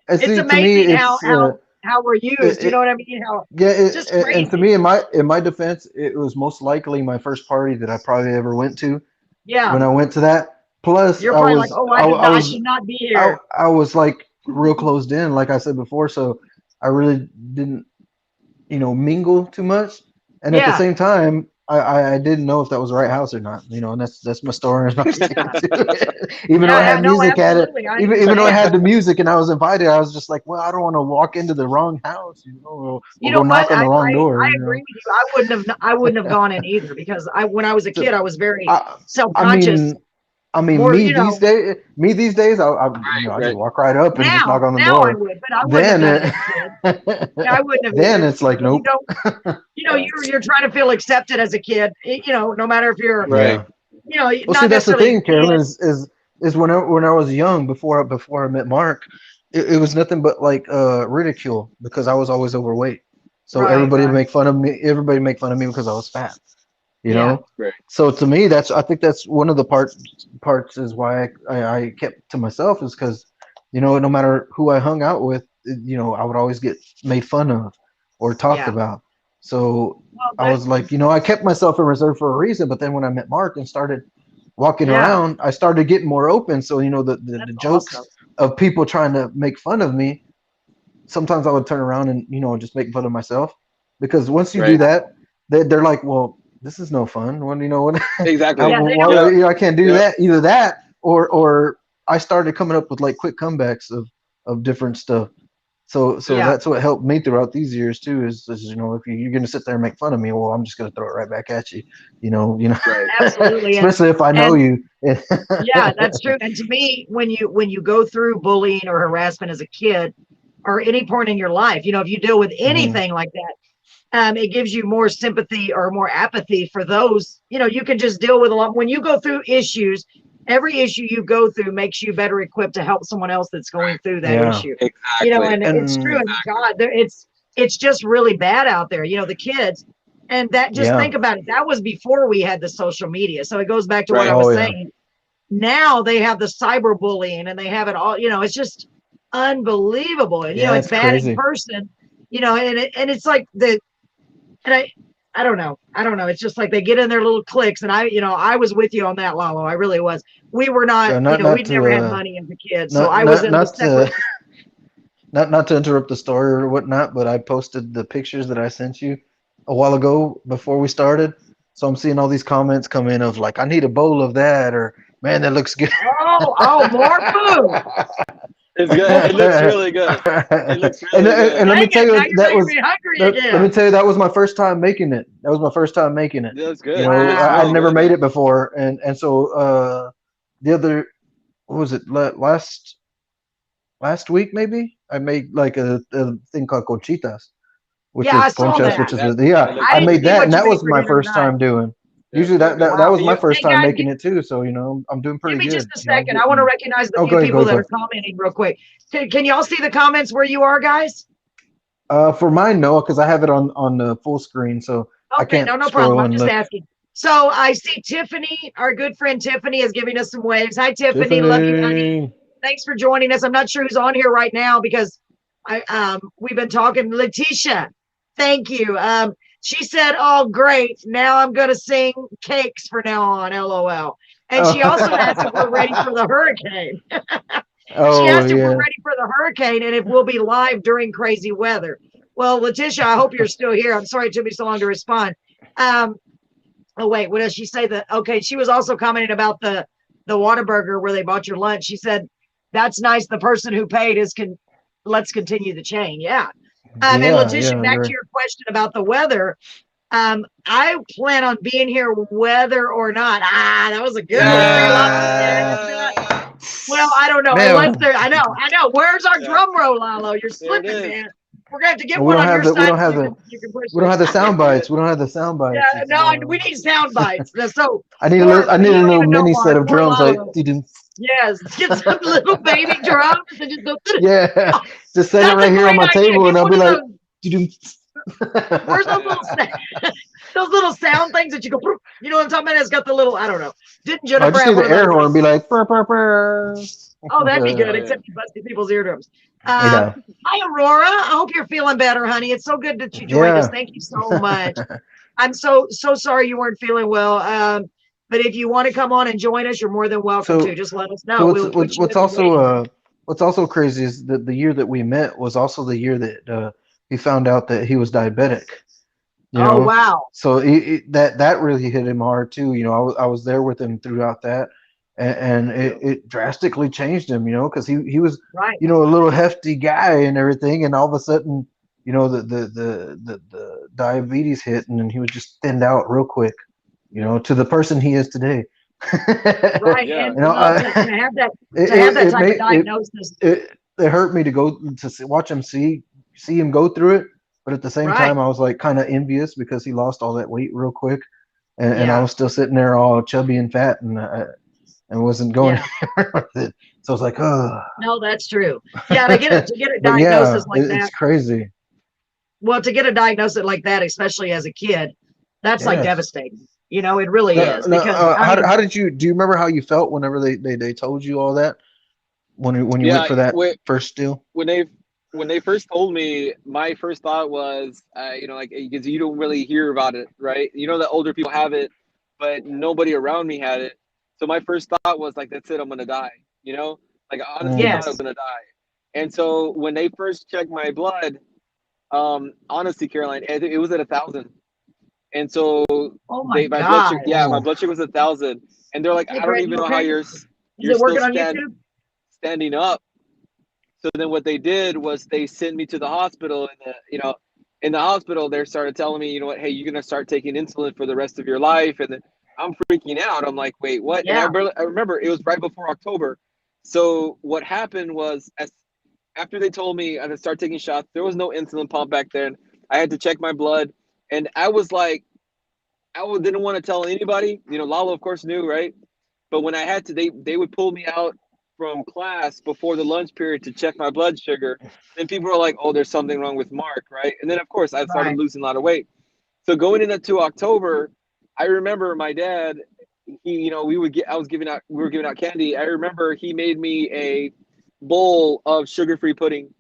It's amazing how we're used. You know what I mean? And to me, in my defense, it was most likely my first party that I probably ever went to. Yeah. When I went to that, plus you're probably like, oh, I should not be here. I was like real closed in, like I said before, so I really didn't, mingle too much. And at the same time, I didn't know if that was the right house or not, and that's my story. Even though I had music at it, even though I had the music and I was invited, I was just like, well, I don't want to walk into the wrong house, or go knock on the wrong door. I agree with you. I wouldn't have gone in either, because when I was a kid, I was very self-conscious. I mean, me these days, I just walk right up and just knock on the door. I would, but I wouldn't have done it. I wouldn't have. Then it's like, nope. You're trying to feel accepted as a kid. No matter if you're right. Well, see, that's the thing, Carolyn, is when I was young, before I met Mark, it was nothing but like ridicule, because I was always overweight. So everybody make fun of me. Everybody make fun of me because I was fat. You know. Right. So to me, I think that's one of the parts is why I kept to myself, is because, no matter who I hung out with, I would always get made fun of or talked about. So I was like, I kept myself in reserve for a reason. But then when I met Mark and started walking around, I started getting more open. So, the jokes of people trying to make fun of me, sometimes I would turn around and, just make fun of myself. Because once you do that, they're like, well, this is no fun. When exactly, I can't do that. Either that, or I started coming up with like quick comebacks of different stuff. So that's what helped me throughout these years too. Is if you're gonna sit there and make fun of me, well, I'm just gonna throw it right back at you. Right. Absolutely, especially if I know you. Yeah, that's true. And to me, when you go through bullying or harassment as a kid, or any point in your life, if you deal with anything like that. It gives you more sympathy or more apathy for those, you can just deal with a lot. When you go through issues, every issue you go through makes you better equipped to help someone else that's going through that issue. Exactly. And it's true. And God, it's just really bad out there, the kids. And that, just think about it. That was before we had the social media. So it goes back to what I was saying. Now they have the cyberbullying, and they have it all, it's just unbelievable. And, it's bad crazy. In person, and it's like and I don't know. It's just like they get in their little cliques, and I was with you on that, Lalo. I really was. We were not we'd never had money as a kid, so I was in the separate. Not to interrupt the story or whatnot, but I posted the pictures that I sent you a while ago before we started. So I'm seeing all these comments come in of like, I need a bowl of that, or man, that looks good. Oh, more food. It's good. It looks really good. It looks really good. And let me tell you, let me tell you, that was my first time making it. That was my first time making it. That's good. I'd never made it before, and so the other, what was it, last week maybe? I made like a thing called conchitas, which is conchas, which is I made that, and that was my first time doing. Usually that was my first Hey, time guys, making it too. So I'm doing pretty give me good. just a second. I want to recognize the few go ahead, people that go are commenting real quick. Can y'all see the comments where you are, guys? For mine, no, because I have it on the full screen, so I Okay, can't no scroll problem. I'm and just look. asking. So I see Tiffany, our good friend Tiffany, is giving us some waves. Hi, Tiffany. Tiffany. Love you, honey. Thanks for joining us. I'm not sure who's on here right now because we've been talking. Letitia, thank you. She said, "Oh, great. Now I'm gonna sing cakes for now on." LOL. And she also asked if we're ready for the hurricane. She asked if we're ready for the hurricane and if we'll be live during crazy weather. Well, Letitia, I hope you're still here. I'm sorry it took me so long to respond. Oh wait, what does she say? Okay, she was also commenting about the Whataburger where they bought your lunch. She said, "That's nice. The person who paid let's continue the chain." Yeah. And Letitia, back to your question about the weather. I plan on being here whether or not. That was a good one. Well, I don't know. Unless there, I know. Where's our drum roll, Lalo? You're slipping, man. We're gonna have to get one on your side. We don't have the sound bites. We don't have the sound bites. Yeah, no, we need sound bites. So I need a little mini set of drums like. Yes, get some little baby drums and just go. Yeah, just set it right here on my table, and I'll be like. Where's those little sound things that you go? You know what I'm talking about? It's got the little. I don't know. Didn't Jennifer? I just need the air horn and be like. Burr, burr, burr. Oh, that'd be good. Except you busted people's eardrums. Hi, Aurora. I hope you're feeling better, honey. It's so good that you joined us. Thank you so much. I'm so sorry you weren't feeling well. But if you want to come on and join us, you're more than welcome to. Just let us know. What's also crazy is that the year that we met was also the year that he found out that he was diabetic. You know? Wow! So that really hit him hard too. You know, I was there with him throughout that. And it drastically changed him, you know, because he was, you know, a little hefty guy and everything, and all of a sudden, you know, the diabetes hit, and he was just thinned out real quick, you know, to the person he is today. Right, and you know, to have that type of diagnosis, it hurt me to go to watch him see him go through it, but at the same time, I was like kind of envious because he lost all that weight real quick, and I was still sitting there all chubby and fat, and wasn't going anywhere with it. So I was like, oh. No, that's true. Yeah, to get a diagnosis like that. It's crazy. Well, to get a diagnosis like that, especially as a kid, that's like devastating. You know, it really is. Because how did you do you remember how you felt whenever they told you all that? When you went for that first deal? When they first told me, my first thought was, you know, like, because you don't really hear about it, right? You know that older people have it, but nobody around me had it. So my first thought was like, that's it, I'm gonna die. You know, like I honestly thought I was gonna die. And so when they first checked my blood, honestly, Caroline, it was at 1,000. And so my blood sugar was 1,000. And they're like, I don't even know how you're still standing up. So then what they did was they sent me to the hospital, and you know, in the hospital they started telling me, you know what, hey, you're gonna start taking insulin for the rest of your life. And then I'm freaking out. I'm like, wait, what? Yeah. And I remember it was right before October. So what happened was, after they told me I had to start taking shots, there was no insulin pump back then. I had to check my blood, and I was like, didn't want to tell anybody. You know, Lalo of course knew, right? But when I had to, they would pull me out from class before the lunch period to check my blood sugar. Then people were like, oh, there's something wrong with Mark, right? And then of course I started losing a lot of weight. So going into October, I remember my dad, we were giving out candy. I remember he made me a bowl of sugar-free pudding.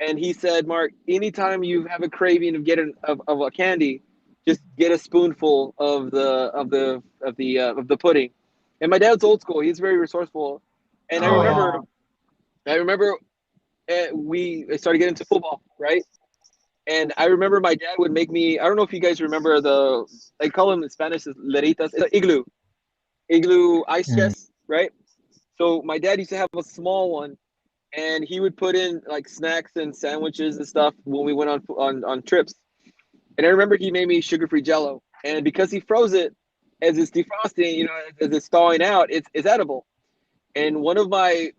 And he said, Mark, anytime you have a craving of a candy, just get a spoonful of the pudding. And my dad's old school. He's very resourceful. And I remember we started getting into football, right? And I remember my dad would make me, I don't know if you guys remember they call them in Spanish leritas, it's an igloo ice chest, right? So my dad used to have a small one, and he would put in like snacks and sandwiches and stuff when we went on trips. And I remember he made me sugar-free Jello, and because he froze it, as it's defrosting, you know, as it's thawing out, it's edible. And one of my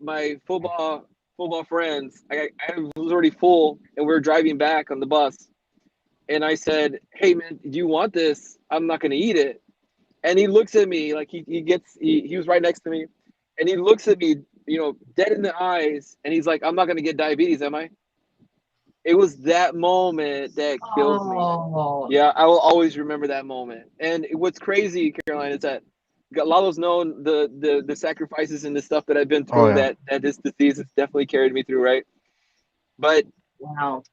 football friends, I was already full, and we were driving back on the bus, and I said, hey man, do you want this? I'm not going to eat it. And he looks at me like he was right next to me, and he looks at me, dead in the eyes, and he's like, I'm not gonna get diabetes, am I? It was that moment that killed me. Yeah, I will always remember that moment. And what's crazy, Caroline, is that Lalo's known the sacrifices and the stuff that I've been through, that this disease has definitely carried me through, right? But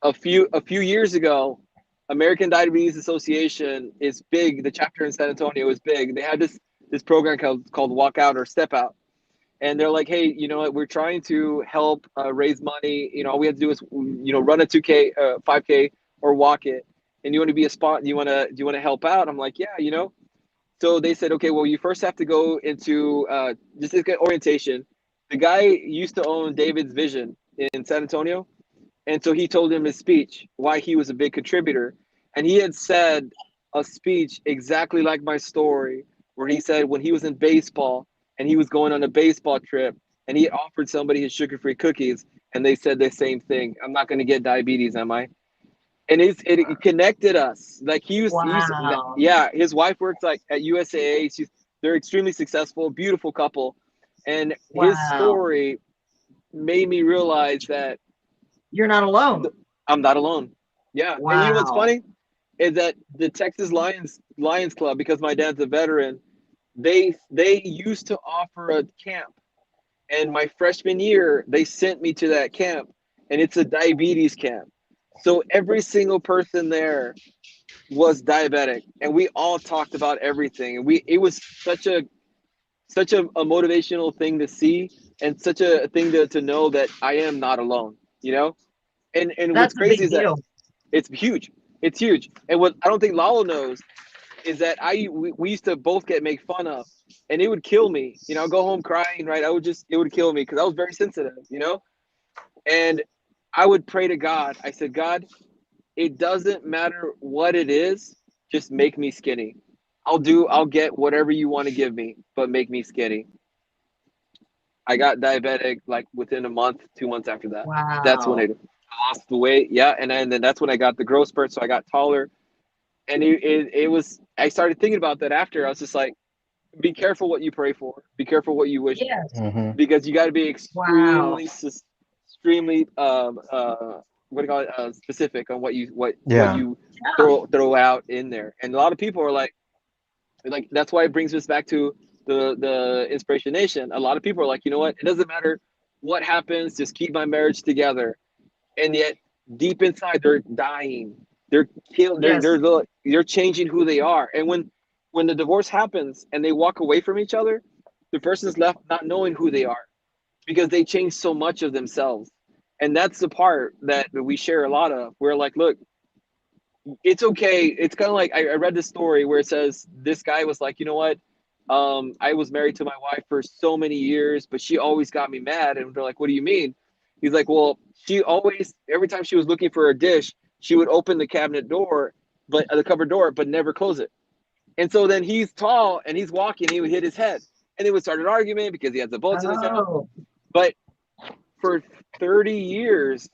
a few years ago, American Diabetes Association is big. The chapter in San Antonio is big. They had this program called Walk Out or Step Out. And they're like, hey, you know what? We're trying to help raise money. All we have to do is, run a 2K, 5K, or walk it. And you want to be a spot? Do you want to help out? I'm like, yeah, So they said, okay, well, you first have to go into just to get orientation. The guy used to own David's Vision in San Antonio, and so he told him his speech why he was a big contributor, and he had said a speech exactly like my story, where he said when he was in baseball. And he was going on a baseball trip, and he offered somebody his sugar-free cookies, and they said the same thing. I'm not going to get diabetes, am I? And it connected us. Like his wife works like at USAA. They're extremely successful, beautiful couple, and his story made me realize that you're not alone. I'm not alone. Yeah. Wow. And you know what's funny is that the Texas Lions Club, because my dad's a veteran, they used to offer a camp, and my freshman year they sent me to that camp, and it's a diabetes camp. So every single person there was diabetic, and we all talked about everything, and it was such a motivational thing to see, and such a thing to know that I am not alone, and what's crazy is that it's huge. And what I don't think Lalo knows is that we used to both make fun of, and it would kill me. I'd go home crying, right? It would kill me because I was very sensitive, and I would pray to God. I said, God, it doesn't matter what it is, just make me skinny. I'll get whatever you want to give me, but make me skinny. I got diabetic like within a month, 2 months after that. Wow. That's when I lost the weight. Yeah. And then that's when I got the growth spurt. So I got taller. And it was, I started thinking about that after. I was just like, be careful what you pray for. Be careful what you wish for. Because you got to be extremely specific on what you throw out in there. And a lot of people are like that's why it brings us back to the Inspiration Nation. A lot of people are like, you know what? It doesn't matter what happens. Just keep my marriage together. And yet deep inside, they're dying. They're killed. They're changing who they are. And when the divorce happens and they walk away from each other, the person's left not knowing who they are because they changed so much of themselves. And that's the part that we share a lot of. We're like, look, it's okay. It's kind of like I read this story where it says this guy was like, you know what? I was married to my wife for so many years, but she always got me mad. And they're like, what do you mean? He's like, well, she always, every time she was looking for a dish, she would open the cabinet door, but the cupboard door, but never close it. And so then he's tall and he's walking, he would hit his head, and they would start an argument because he has the bullets in his head. But for 30 years,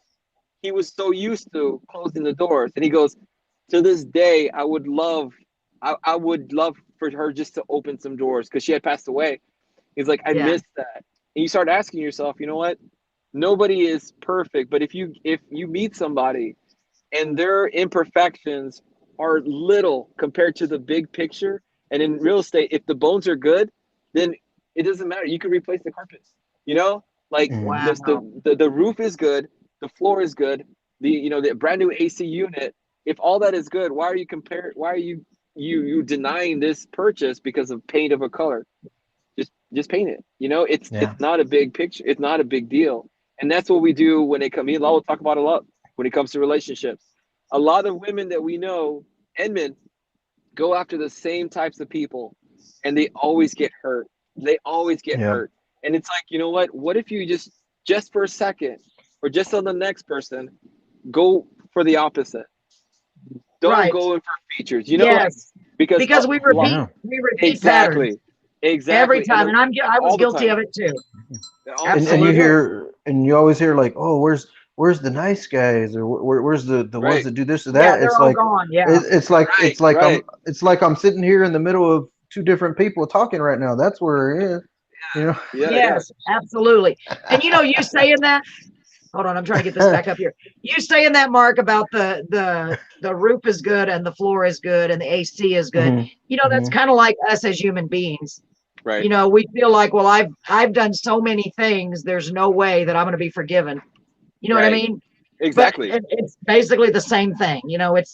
he was so used to closing the doors. And he goes, to this day, I would love for her just to open some doors because she had passed away. He's like, I miss that. And you start asking yourself, you know what? Nobody is perfect, but if you meet somebody and their imperfections are little compared to the big picture, and in real estate, if the bones are good, then it doesn't matter. You can replace the carpets, the roof is good, the floor is good, the brand new AC unit. If all that is good, why are you denying this purchase because of paint of a color? Just paint it. It's not a big picture. It's not a big deal. And that's what we do when it comes. Me and Law will talk about a lot when it comes to relationships. A lot of women that we know and men go after the same types of people, and they always get hurt. They always get hurt. And it's like, you know what? What if you just for a second, or just on the next person, go for the opposite? Don't go in for features. Because we repeat exactly. Every time, and I was guilty of it too. And you always hear like, oh, where's the nice guys, or where's the ones that do this or that? It's like gone. it's like I'm sitting here in the middle of two different people talking right now. That's where it is. You know? Yes, absolutely. And you know, you saying that, hold on, I'm trying to get this back up here. You saying that, Mark, about the roof is good and the floor is good and the AC is good. You know, that's kind of like us as human beings. Right. You know, we feel like, well, I've done so many things. There's no way that I'm going to be forgiven. You know what I mean? Exactly. But it's basically the same thing. You know, it's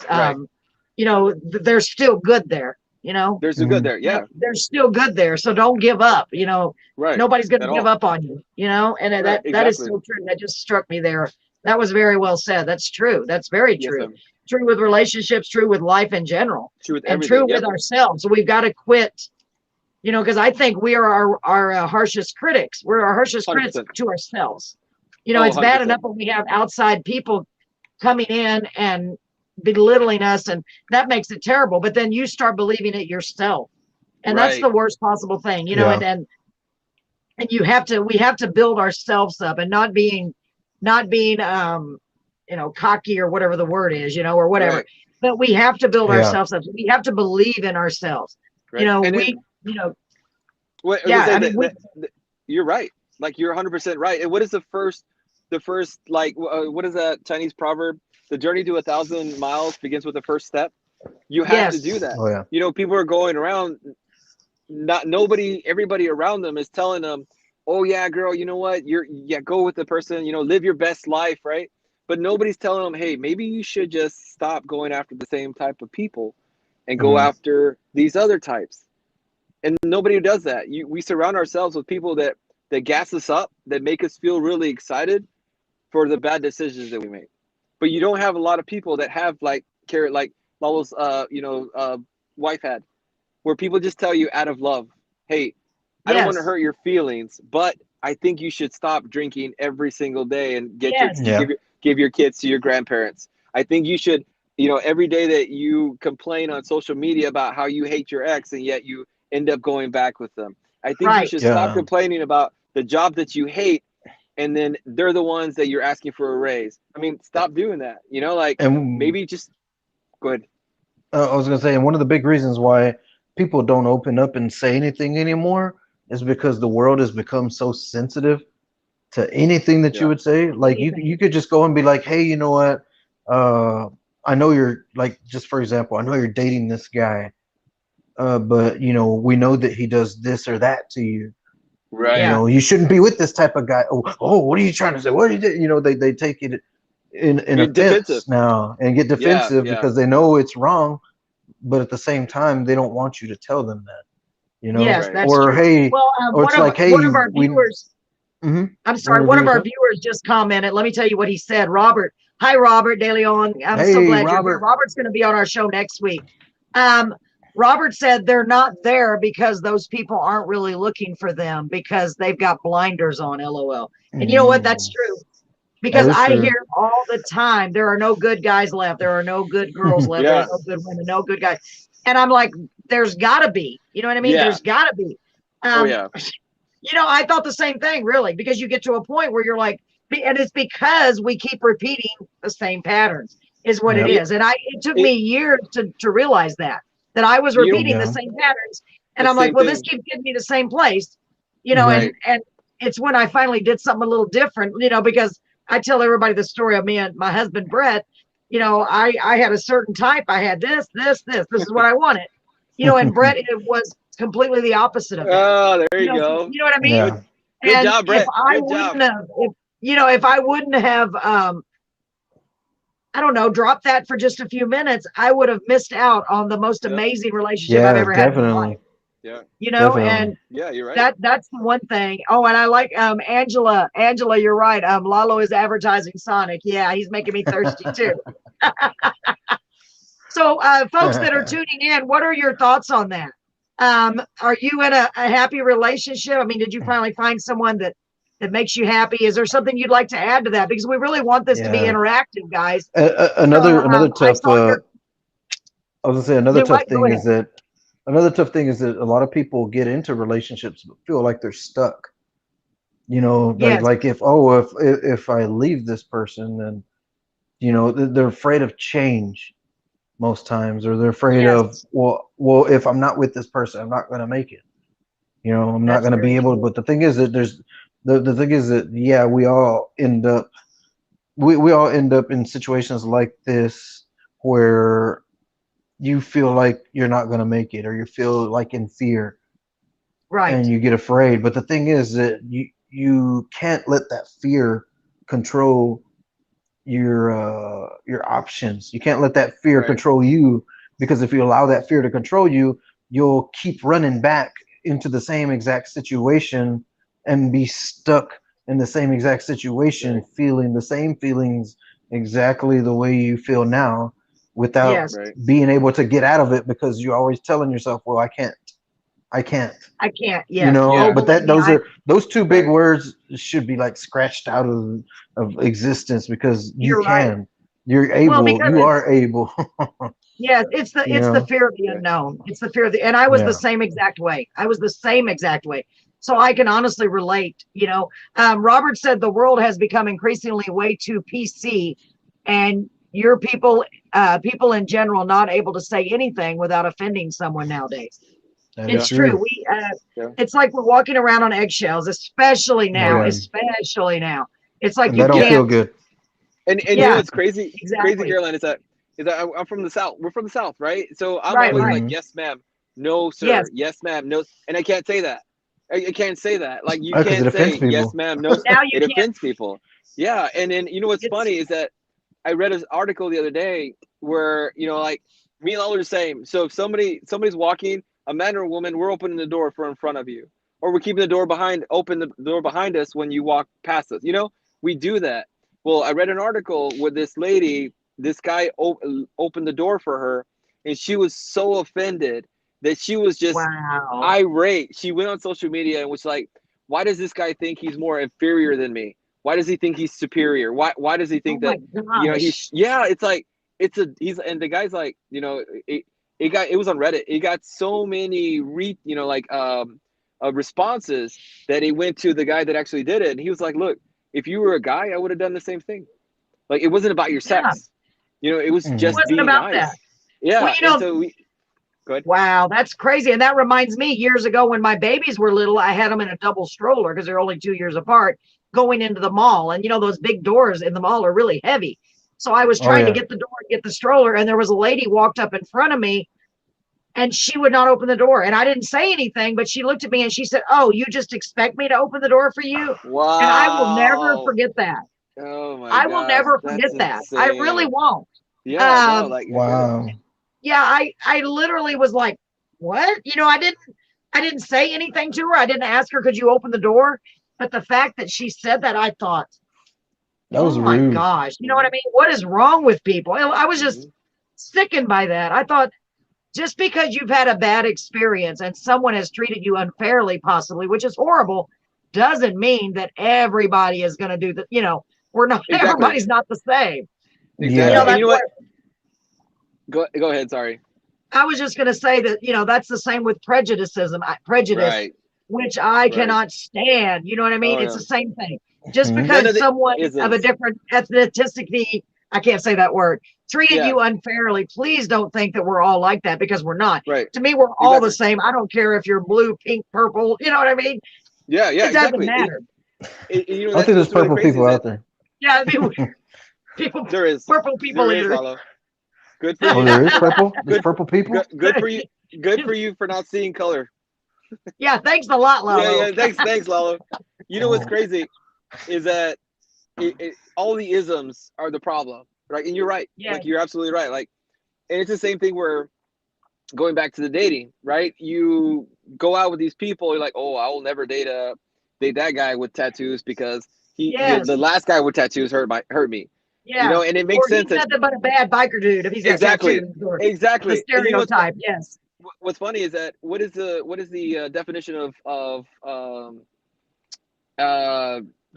you know, there's still good there. You know, there's still good there. Yeah, there's still good there. So don't give up. You know, nobody's going to give up on you. You know, and that is so true. That just struck me there. That was very well said. That's true. That's very true. Yes, true with relationships. True with life in general. True with and true with ourselves. So we've got to quit. You know, because I think we are our harshest critics. We're our harshest 100%. Critics to ourselves. You know, it's 100%. Bad enough when we have outside people coming in and belittling us, and that makes it terrible. But then you start believing it yourself, and that's the worst possible thing. You know, and we have to build ourselves up, and not being you know, cocky or whatever the word is, you know, or whatever. But we have to build ourselves up. We have to believe in ourselves. You know, you know, I mean, you're right. Like, you're 100% right. And what is the first like, what is that Chinese proverb? The journey to 1,000 miles begins with the first step. You have to do that. Oh, yeah. You know, people are going around, everybody around them is telling them, oh yeah, girl, you know what? Go with the person, you know, live your best life, right? But nobody's telling them, hey, maybe you should just stop going after the same type of people and go after these other types. And nobody does that. We surround ourselves with people that gas us up, that make us feel really excited for the bad decisions that we make. But you don't have a lot of people that have like Lalo's wife had, where people just tell you out of love, hey, I don't want to hurt your feelings, but I think you should stop drinking every single day and give your kids to your grandparents. I think you should, you know, every day that you complain on social media about how you hate your ex and yet you end up going back with them. I think you should stop complaining about the job that you hate, and then they're the ones that you're asking for a raise. I mean, stop doing that. You know, like, and maybe just go ahead. I was gonna say, and one of the big reasons why people don't open up and say anything anymore is because the world has become so sensitive to anything that you would say. Like, you could just go and be like, hey, you know what? I know you're, like, just for example, I know you're dating this guy. But you know, we know that he does this or that to you. Right. You know, you shouldn't be with this type of guy. Oh, what are you trying to say? What are you doing? You know, they take it in offense now and get defensive because they know it's wrong, but at the same time, they don't want you to tell them that. You know, yes, that's or true. hey, well, or it's like, hey, one of our viewers. I'm sorry, one of our viewers just commented. Let me tell you what he said. Robert. Hi, Robert De Leon. I'm so glad you're here. Robert's going to be on our show next week. Robert said they're not there because those people aren't really looking for them because they've got blinders on, LOL. And you know what? That's true. Because I hear all the time, there are no good guys left. There are no good girls left. There are no good women, no good guys. And I'm like, there's got to be. You know what I mean? There's got to be. You know, I thought the same thing, really, because you get to a point where you're like, and it's because we keep repeating the same patterns is what it is. And it took me years to realize that I was repeating the same patterns. And I'm like, well, this keeps getting me the same place, you know, and it's when I finally did something a little different, you know, because I tell everybody the story of me and my husband, Brett. You know, I had a certain type. I had this is what I wanted, you know, and Brett, it was completely the opposite of that. Oh, there you go. You know what I mean? Yeah. Good job, Brett. If I wouldn't have, I don't know, dropped that for just a few minutes, I would have missed out on the most amazing relationship I've ever had in my life. Yeah. You know, and you're right. That's the one thing. Oh, and I like Angela, you're right. Lalo is advertising Sonic. Yeah, he's making me thirsty too. So folks that are tuning in, what are your thoughts on that? Are you in a happy relationship? I mean, did you finally find someone that makes you happy? Is there something you'd like to add to that? Because we really want this to be interactive, guys. Another tough I was gonna say another tough thing is that a lot of people get into relationships but feel like they're stuck. You know, like if I leave this person, then you know they're afraid of change. most times, or they're afraid of, well, if I'm not with this person, I'm not going to make it. You know, I'm not going to be able to. But the thing is that the thing is that, yeah, we all end up in situations like this where you feel like you're not going to make it, or you feel like in fear, right, and you get afraid. But the thing is that you can't let that fear control your options. You can't let that fear control you, because if you allow that fear to control you, you'll keep running back into the same exact situation and be stuck in the same exact situation, feeling the same feelings exactly the way you feel now, without being able to get out of it, because you're always telling yourself, well, I can't. Yes. You know, but those two big words should be like scratched out of existence, because you can. You're able. You are able. Yes, it's the fear of the unknown. It's the fear of the, and I was the same exact way. So I can honestly relate. You know, Robert said the world has become increasingly way too PC, and your people in general not able to say anything without offending someone nowadays. It's true. It's like we're walking around on eggshells, especially now. It's like you don't feel good. And you know what's crazy? Crazy, Caroline, is that I'm from the South. We're from the South, right? So I'm always like, yes, ma'am, no, sir, yes, ma'am, no, and I can't say that. I can't say that. Like, you can't say yes, ma'am, no. It offends people. Yeah, and then you know what's funny is that I read an article the other day where, you know, like, me and all are the same. So if somebody's walking, a man or a woman, we're opening the door in front of you, or we're keeping the door open the door behind us when you walk past us. You know, we do that. Well, I read an article where this guy opened the door for her, and she was so offended that she was just irate. She went on social media and was like, why does this guy think he's more inferior than me? Why does he think he's superior? Why does he think that, you know, it's like, and the guy's like, you know, it was on Reddit. It got so many responses that it went to the guy that actually did it. And he was like, look, if you were a guy, I would have done the same thing. Like, it wasn't about your sex. You know, it was just being nice. That. Yeah. Well, you know, so go ahead. Wow, that's crazy. And that reminds me, years ago when my babies were little, I had them in a double stroller because they're only 2 years apart, going into the mall. And you know, those big doors in the mall are really heavy. So I was trying to get the door and get the stroller, and there was a lady walked up in front of me, and she would not open the door. And I didn't say anything, but she looked at me and she said, "Oh, you just expect me to open the door for you?" Wow. And I will never forget that. Oh my I will never forget that. Insane. I really won't. Yeah. Wow. Yeah, I literally was like, what? You know, I didn't say anything to her. I didn't ask her, could you open the door? But the fact that she said that, I thought, that was oh rude. my gosh. You know what I mean? What is wrong with people? I was just sickened by that. I thought, just because you've had a bad experience and someone has treated you unfairly, possibly, which is horrible, doesn't mean that everybody is going to do that. You know, everybody's not the same. Exactly. You know what? Go ahead. Sorry. I was just going to say that, you know, that's the same with prejudice, which I cannot stand. You know what I mean? It's the same thing. Just because someone of a different ethnicity, I can't say that word, treated you unfairly, please don't think that we're all like that, because we're not. Right. To me, we're all the same. I don't care if you're blue, pink, purple. You know what I mean? Yeah. It doesn't matter. You know, I think there's purple people out there. Yeah, I mean, people. There is purple people eaters. Good for you. Oh, there is purple. There's purple people. Good for you. Good for you for not seeing color. Yeah, thanks a lot, Lalo. Yeah, thanks, Lalo. You know what's crazy is that all the isms are the problem, right? And you're right. Yeah. Like, you're absolutely right. Like, and it's the same thing where, going back to the dating, right? You go out with these people, you're like, oh, I will never date that guy with tattoos because the last guy with tattoos hurt me. Yeah. You know, and it makes sense. He's nothing but a bad biker dude if he's got tattoos. Exactly. The stereotype, yes. What's funny is that what is the definition of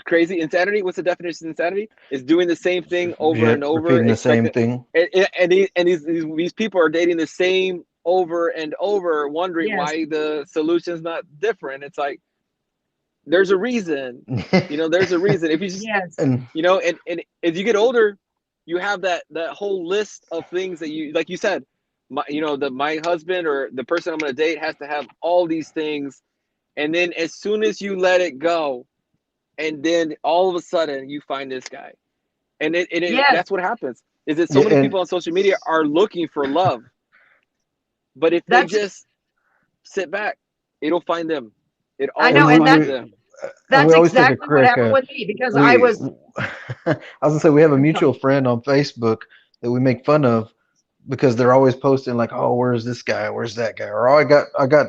crazy insanity? What's the definition of insanity? Is doing the same thing over and over, repeating the same thing. And these people are dating the same over and over, wondering why the solution's not different. It's like, there's a reason. You know, there's a reason. If you just, you know, and as you get older, you have that whole list of things that you, like you said, my husband or the person I'm going to date has to have all these things. And then as soon as you let it go, and then all of a sudden you find this guy. And that's what happens, is that so many people on social media are looking for love. But if they just sit back, it'll find them. It always finds them. That's exactly what happened with me, because I was gonna say, we have a mutual friend on Facebook that we make fun of because they're always posting like, oh, where's this guy? Where's that guy? Or, oh, I got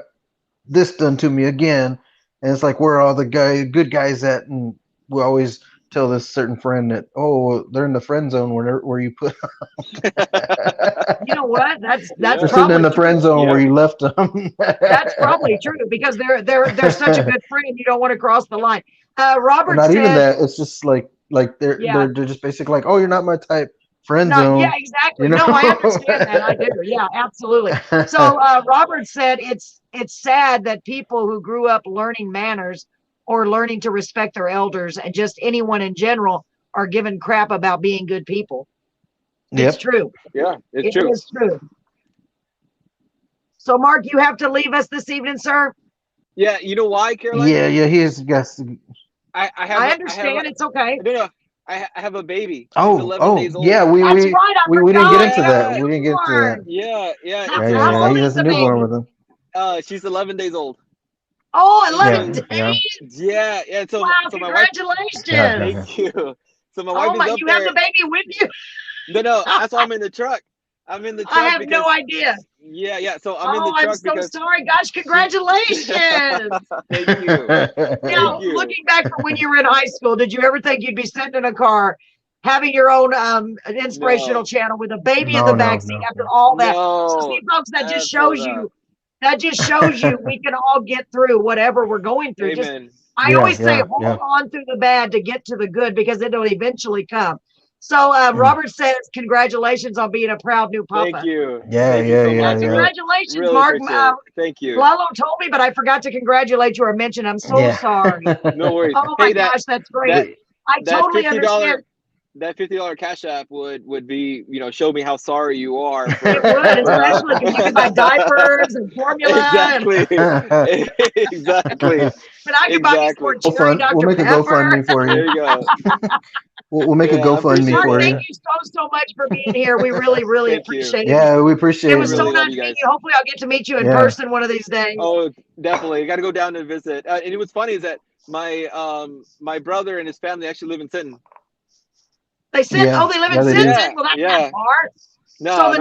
this done to me again. And it's like, where are all the good guys at? And we always tell this certain friend that, oh, they're in the friend zone where you put them. You know what? That's they're sitting in the friend zone where you left them. That's probably true, because they're such a good friend. You don't want to cross the line. Robert not said, even that. It's just like they're just basically like, oh, you're not my type. Friend zone. Yeah, exactly. You know? No, I understand that. I do. Yeah, absolutely. So Robert said it's sad that people who grew up learning manners or learning to respect their elders, and just anyone in general, are given crap about being good people. It's true. Yeah, it's true. It is true. So, Mark, you have to leave us this evening, sir. Yeah, you know why, Caroline? Yeah, he is. Yes. I understand. It's okay. No, I have a baby. Oh, 11 days old. Yeah, we didn't get into that. We didn't get into that. Yeah. Yeah. He has a newborn with him. She's 11 days old. Oh, 11 days. Yeah. So, wow, so congratulations. Thank you. So my wife is up you there. have the baby with you? No, that's why I'm in the truck. I'm in the truck. I have no idea. Yeah. So I'm in the truck. I'm so sorry. Gosh, congratulations. Thank you. Now, looking back from when you were in high school, did you ever think you'd be sitting in a car having your own inspirational channel with a baby in the backseat after all that? So see, folks, that just shows you. That just shows you we can all get through whatever we're going through. Amen. I always say hold on through the bad to get to the good, because it'll eventually come. So Robert says, congratulations on being a proud new papa. Thank you. Yeah. Congratulations, really Mark. Thank you. Lalo told me, but I forgot to congratulate you or mention. I'm so sorry. No worries. Oh my gosh, that's great. I totally understand. That $50 Cash App would be, show me how sorry you are. It would, especially if you can buy diapers and formula. Exactly. Exactly. But I can buy you more cherry Dr. We'll make Pepper. a GoFundMe for you. There you go. We'll make a GoFundMe for you. Thank you so much for being here. We really appreciate it. Yeah, we appreciate it. It was so nice meeting you. Hopefully I'll get to meet you in person one of these days. Oh, definitely. Got to go down and visit. And it was funny is that my brother and his family actually live in Sinton. They said, they live in Sinton. Well, that's not far. No, so the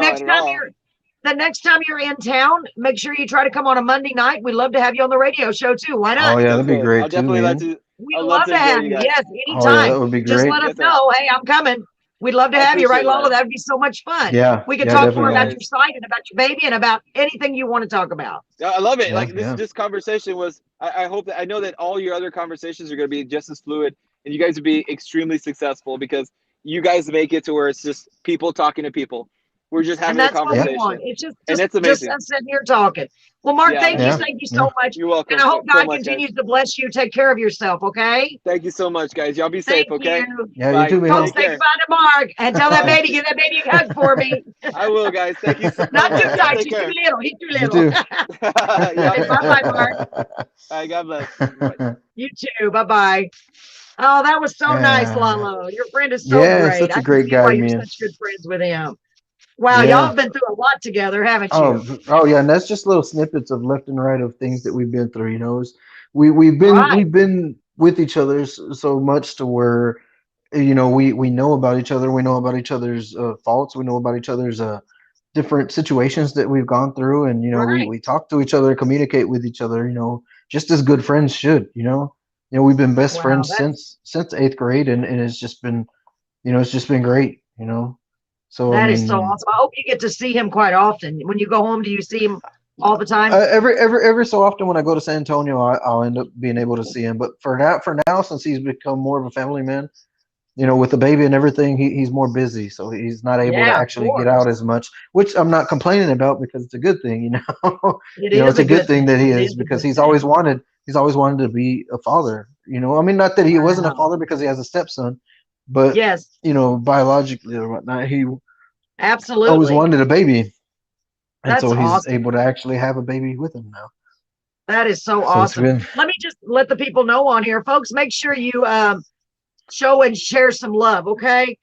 next time you're in town, make sure you try to come on a Monday night. We'd love to have you on the radio show too. Why not? Oh yeah, that'd be great. I'll definitely like to. We'd love to have you. Yes, anytime. Oh, yeah, that would be great. Just let us know. Hey, I'm coming. We'd love to have you, right, Lola? That would be so much fun. Yeah. We could talk more about your site and about your baby and about anything you want to talk about. I love it. This conversation was. I hope that I know that all your other conversations are going to be just as fluid, and you guys would be extremely successful because you guys make it to where it's just people talking to people. We're just having a conversation. What we want. It's just amazing. Just sitting here talking. Well, Mark, thank you so much. You're welcome. And I hope God continues to bless you. Take care of yourself, okay? Thank you so much, guys. Y'all be safe, okay? Yeah, you too, man. Folks, say goodbye to Mark and tell that baby, give that baby a hug for me. I will, guys. Thank you so much. Not too tight. He's too little. He's too little. Bye-bye, Mark. All right, God bless. You too. Bye-bye. Oh, that was so nice, Lalo. Your friend is so great. Such a great guy, man. You're such good friends with him. Wow, y'all have been through a lot together, haven't you? Oh yeah, and that's just little snippets of left and right of things that we've been through. You know, we've been with each other so much to where, we know about each other. We know about each other's faults. We know about each other's different situations that we've gone through, and we talk to each other, communicate with each other. Just as good friends should. We've been best friends since 8th grade, and it's just been, it's just been great. So that is so awesome. I hope you get to see him quite often. When you go home, do you see him all the time? Every so often when I go to San Antonio, I'll end up being able to see him. But for now, since he's become more of a family man, with the baby and everything, he's more busy, so he's not able to actually get out as much. Which I'm not complaining about because it's a good thing. It's a good thing that he is because he's always wanted to be a father. I mean, not that he wasn't a father because he has a stepson. but Yes, you know, biologically or whatnot, he always absolutely. wanted a baby, and That's so he's awesome. able to actually have a baby with him now. That is so So it's awesome. been Let me just let the people know on here, folks. Make sure you show and share some love, okay?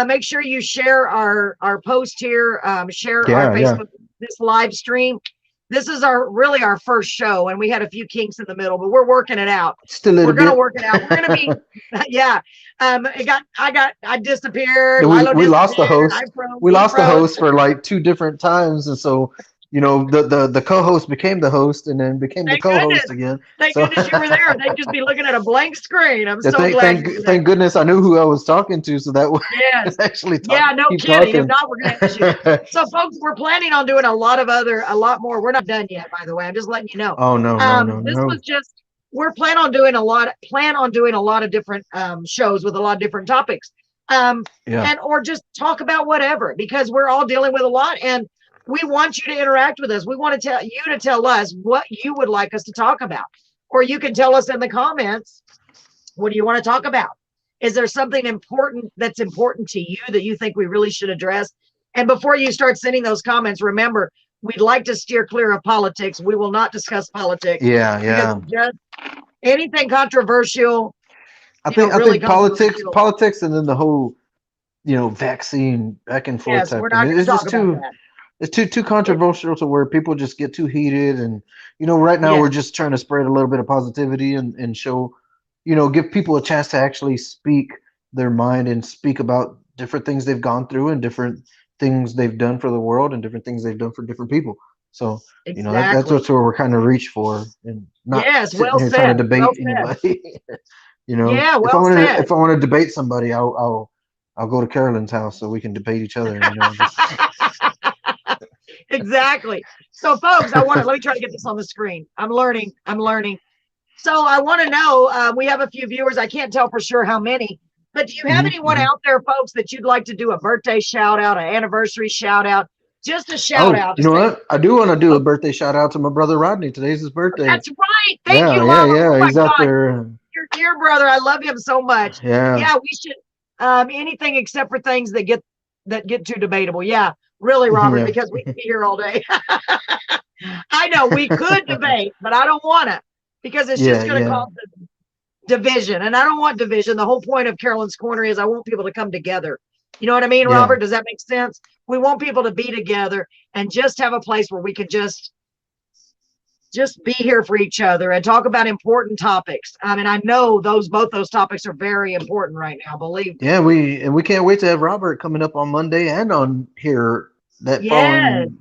Make sure you share our post here, share our yeah. Facebook, this live stream. This is really our first show, and we had a few kinks in the middle, but we're working it out. Just a little We're gonna bit. work it out. We're gonna be, yeah. I disappeared. we Lilo we lost the disappeared. host. I froze. We He lost the froze. host for like 2 different times, and so you know the co-host became the host and then became the Thank co-host goodness. again. Thank So goodness you were there. They'd just be looking at a blank screen. I'm yeah, so glad you were there. thank goodness I knew who I was talking to, so that way I Yes. could actually Yeah, no keep kidding. If talking. not, we're gonna have issues. So, folks, we're planning on doing a lot more. We're not done yet, by the way. I'm just letting you know. Oh no. This was just we're planning on doing a lot of different shows with a lot of different topics. Yeah. And or just talk about whatever, because we're all dealing with a lot, and we want you to interact with us. We want to tell you to tell us what you would like us to talk about, or you can tell us in the comments, what do you want to talk about? Is there something important that's important to you that you think we really should address? And before you start sending those comments, remember, we'd like to steer clear of politics. We will not discuss politics. Yeah. Because just anything controversial, I really think controversial. politics and then the whole, you know, vaccine back and forth Yes, type we're thing. not going to It's talk just about too that. it's too controversial to where people just get too heated. And you know, right now Yes. we're just trying to spread a little bit of positivity and show, you know, give people a chance to actually speak their mind and speak about different things they've gone through and different things they've done for the world and different things they've done for different people. So you know, that's Exactly. what's where we're kind of reach for, and not Yes, sitting well here trying to said. debate Well said. anybody. You know, Yeah, well said. if I want to debate somebody, I'll go to Carolyn's house so we can debate each other. You know, just Exactly. So, folks, let me try to get this on the screen. I'm learning. So I want to know, we have a few viewers. I can't tell for sure how many, but do you have anyone out there, folks, that you'd like to do a birthday shout out, an anniversary shout out, just a shout out? You know what? I do want to do a birthday shout out to my brother Rodney. Today's his birthday. That's right. Thank you, Lala. Oh He's out there. Your dear brother. I love him so much. Yeah. We should, anything except for things that get too debatable. Yeah, really, Robert, because we can be here all day. I know we could debate, but I don't want to, because it's just going to cause division, and I don't want division. The whole point of Carolyn's Corner is I want people to come together. You know what I mean, Robert? Does that make sense? We want people to be together and just have a place where we could just be here for each other and talk about important topics. I mean, I know both those topics are very important right now, believe me. Yeah, we can't wait to have Robert coming up on Monday and on here that following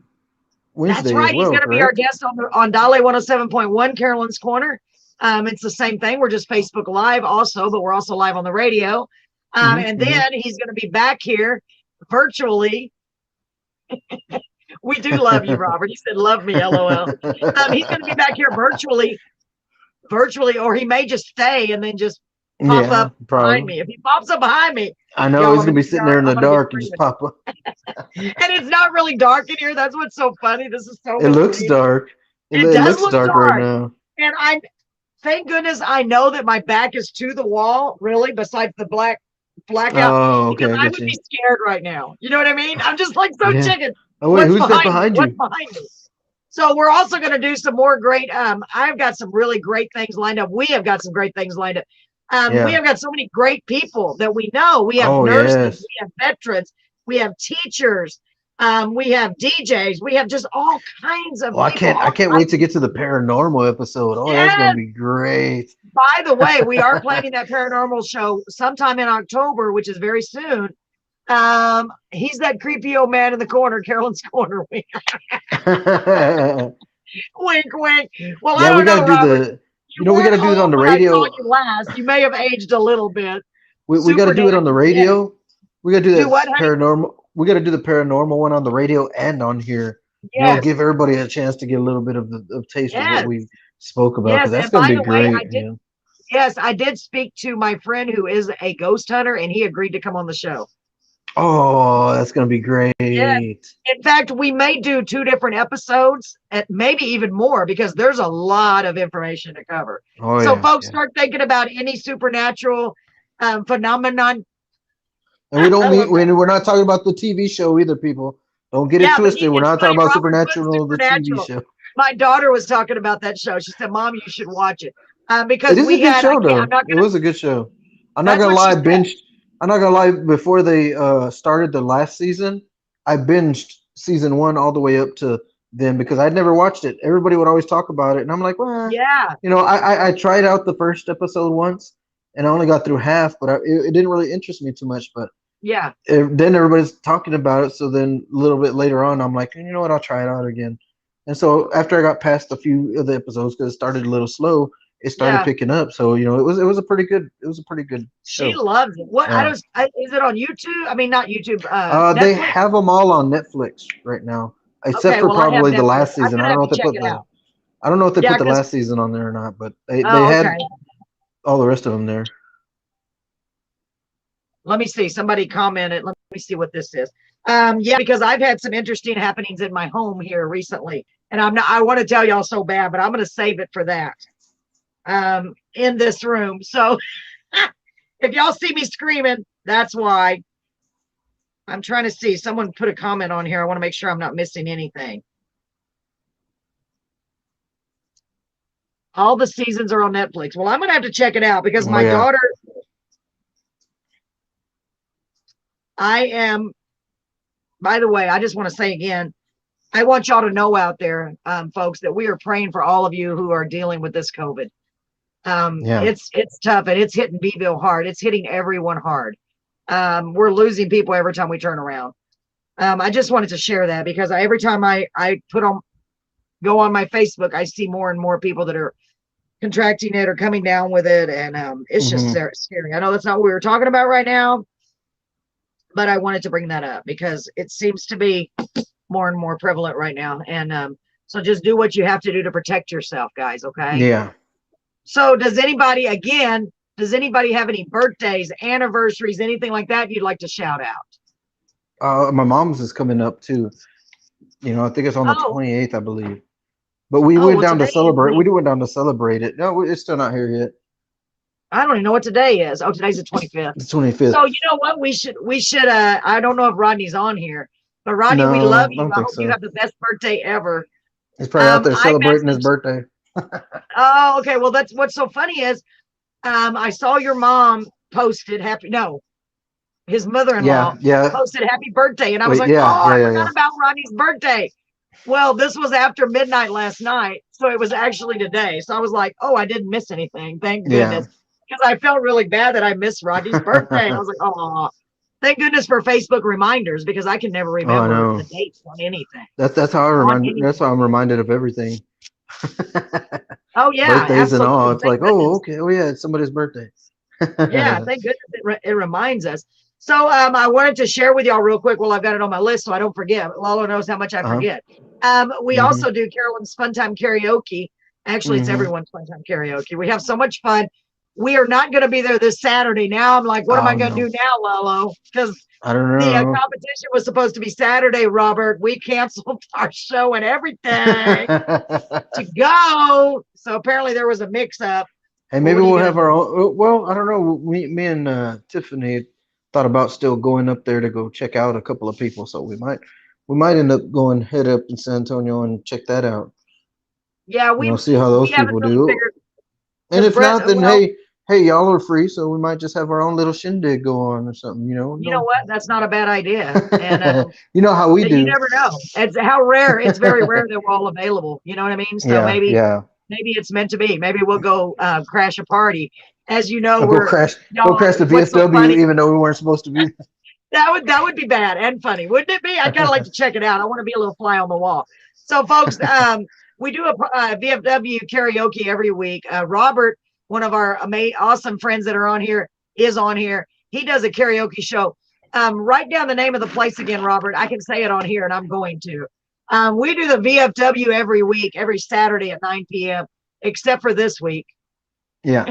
Wednesday. That's right. As well, he's going to be our guest on Dale 107.1 Carolyn's Corner. It's the same thing. We're just Facebook Live also, but we're also live on the radio. And then he's going to be back here virtually. We do love you, Robert. He said, love me, LOL. He's going to be back here virtually, or he may just stay and then just pop up behind me. If he pops up behind me, I know he's going to be sitting there in the dark and just pop up. And it's not really dark in here. That's what's so funny. This is so It looks dark. It does looks dark right now. And thank goodness I know that my back is to the wall, really, besides the blackout. Oh, okay. I would be scared right now. You know what I mean? I'm just like chicken. Oh, wait, who's that behind you? What's behind me? So we're also going to do some more great, I've got some really great things lined up. We have got some great things lined up. We have got so many great people that we know. We have nurses, we have veterans, we have teachers, we have DJs, we have just all kinds of people. I can't wait to get to the paranormal episode. Oh, that's going to be great. By the way, we are planning that paranormal show sometime in October, which is very soon. He's that creepy old man in the corner, Carolyn's Corner. Wink, wink. Well, I don't know, Robert. We got to do it on the radio. You may have aged a little bit. We got to do it on the radio. Yeah. We got to do that paranormal. We got to do the paranormal one on the radio and on here. Yes. You know, give everybody a chance to get a little bit of taste of what we spoke about. Yes, that's going to be great. Yes, I did speak to my friend who is a ghost hunter, and he agreed to come on the show. Oh, that's going to be great. Yeah. In fact, we may do 2 different episodes, and maybe even more, because there's a lot of information to cover. So folks, start thinking about any supernatural phenomenon And we don't mean we're not talking about the TV show either, people. Don't get it twisted. We're not talking about Supernatural, the TV show. My daughter was talking about that show. She said, "Mom, you should watch it." Because it is a good show, though. It was a good show. I'm not gonna lie, I'm not gonna lie. Before they started the last season, I binged season 1 all the way up to then because I'd never watched it. Everybody would always talk about it, and I'm like, well, yeah. You know, I tried out the first episode once, and I only got through half, but it didn't really interest me too much. But yeah, then everybody's talking about it, so then a little bit later on, I'm like, you know what, I'll try it out again. And so after I got past a few of the episodes, because it started a little slow, it started picking up. So you know, it was a pretty good show. She loves it. What is it on YouTube? I mean, not YouTube. They have them all on Netflix right now, except for probably the last season. I don't know if they put the last season on there or not, but they had all the rest of them there. Let me see. Somebody commented. Let me see what this is. Yeah, because I've had some interesting happenings in my home here recently, and I want to tell y'all so bad, but I'm going to save it for that. In this room. So if y'all see me screaming, that's why. I'm trying to see. Someone put a comment on here. I want to make sure I'm not missing anything. All the seasons are on Netflix. Well, I'm going to have to check it out because my daughter, by the way, I just want to say again, I want y'all to know out there, folks, that we are praying for all of you who are dealing with this COVID. It's tough, and it's hitting Beeville hard. It's hitting everyone hard. We're losing people every time we turn around. I just wanted to share that because every time I go on my Facebook, I see more and more people that are contracting it or coming down with it, and it's just scary. I know that's not what we were talking about right now, but I wanted to bring that up because it seems to be more and more prevalent right now. And so just do what you have to do to protect yourself, guys. Okay. Yeah. So does anybody have any birthdays, anniversaries, anything like that you'd like to shout out? My mom's is coming up too. You know, I think it's on the 28th, I believe. But we went down to celebrate. We went down to celebrate it. No, it's still not here yet. I don't even know what today is. Oh, today's the 25th. The 25th. So you know what? We should. I don't know if Rodney's on here, but Rodney, we love you. I hope you have the best birthday ever. He's probably out there celebrating his birthday. Oh, okay. Well, that's what's so funny is, I saw your mom posted his mother-in-law posted happy birthday, and I was I forgot about Rodney's birthday. Well, this was after midnight last night, so it was actually today. So I was like, oh, I didn't miss anything. Thank goodness. Because I felt really bad that I missed Rodney's birthday. I was like, oh, thank goodness for Facebook reminders because I can never remember the dates on anything. That's how that's how I'm reminded of everything. Oh yeah, birthdays and all. It's like, oh, okay, oh yeah, it's somebody's birthday. Yeah, thank goodness it reminds us. So I wanted to share with y'all real quick while I've got it on my list so I don't forget. Lalo knows how much I forget. We also do Carolyn's Fun Time Karaoke. Actually, it's everyone's Fun Time Karaoke. We have so much fun. We are not going to be there this Saturday. Now I'm like, what am I going to do now, Lalo? Because I don't know. The competition was supposed to be Saturday, Robert. We canceled our show and everything to go. So apparently there was a mix-up. Hey, maybe we'll have our own. Well, I don't know. Me and Tiffany thought about still going up there to go check out a couple of people. So we might end up head up in San Antonio and check that out. Yeah, we'll see how those people do. And if not, then hey, y'all are free, so we might just have our own little shindig go on or something, you know. You know what? That's not a bad idea. And you know how we do. You never know. It's how rare. It's very rare that we're all available. You know what I mean? So maybe it's meant to be. Maybe we'll go crash a party. As you know, we'll crash the VFW even though we weren't supposed to be. That would be bad and funny, wouldn't it be? I'd kind of like to check it out. I want to be a little fly on the wall. So, folks, we do a VFW karaoke every week. Robert, one of our awesome friends that are on here, is on here. He does a karaoke show. Write down the name of the place again, Robert. I can say it on here, and I'm going to. We do the VFW every week, every Saturday at 9 p.m., except for this week. Yeah.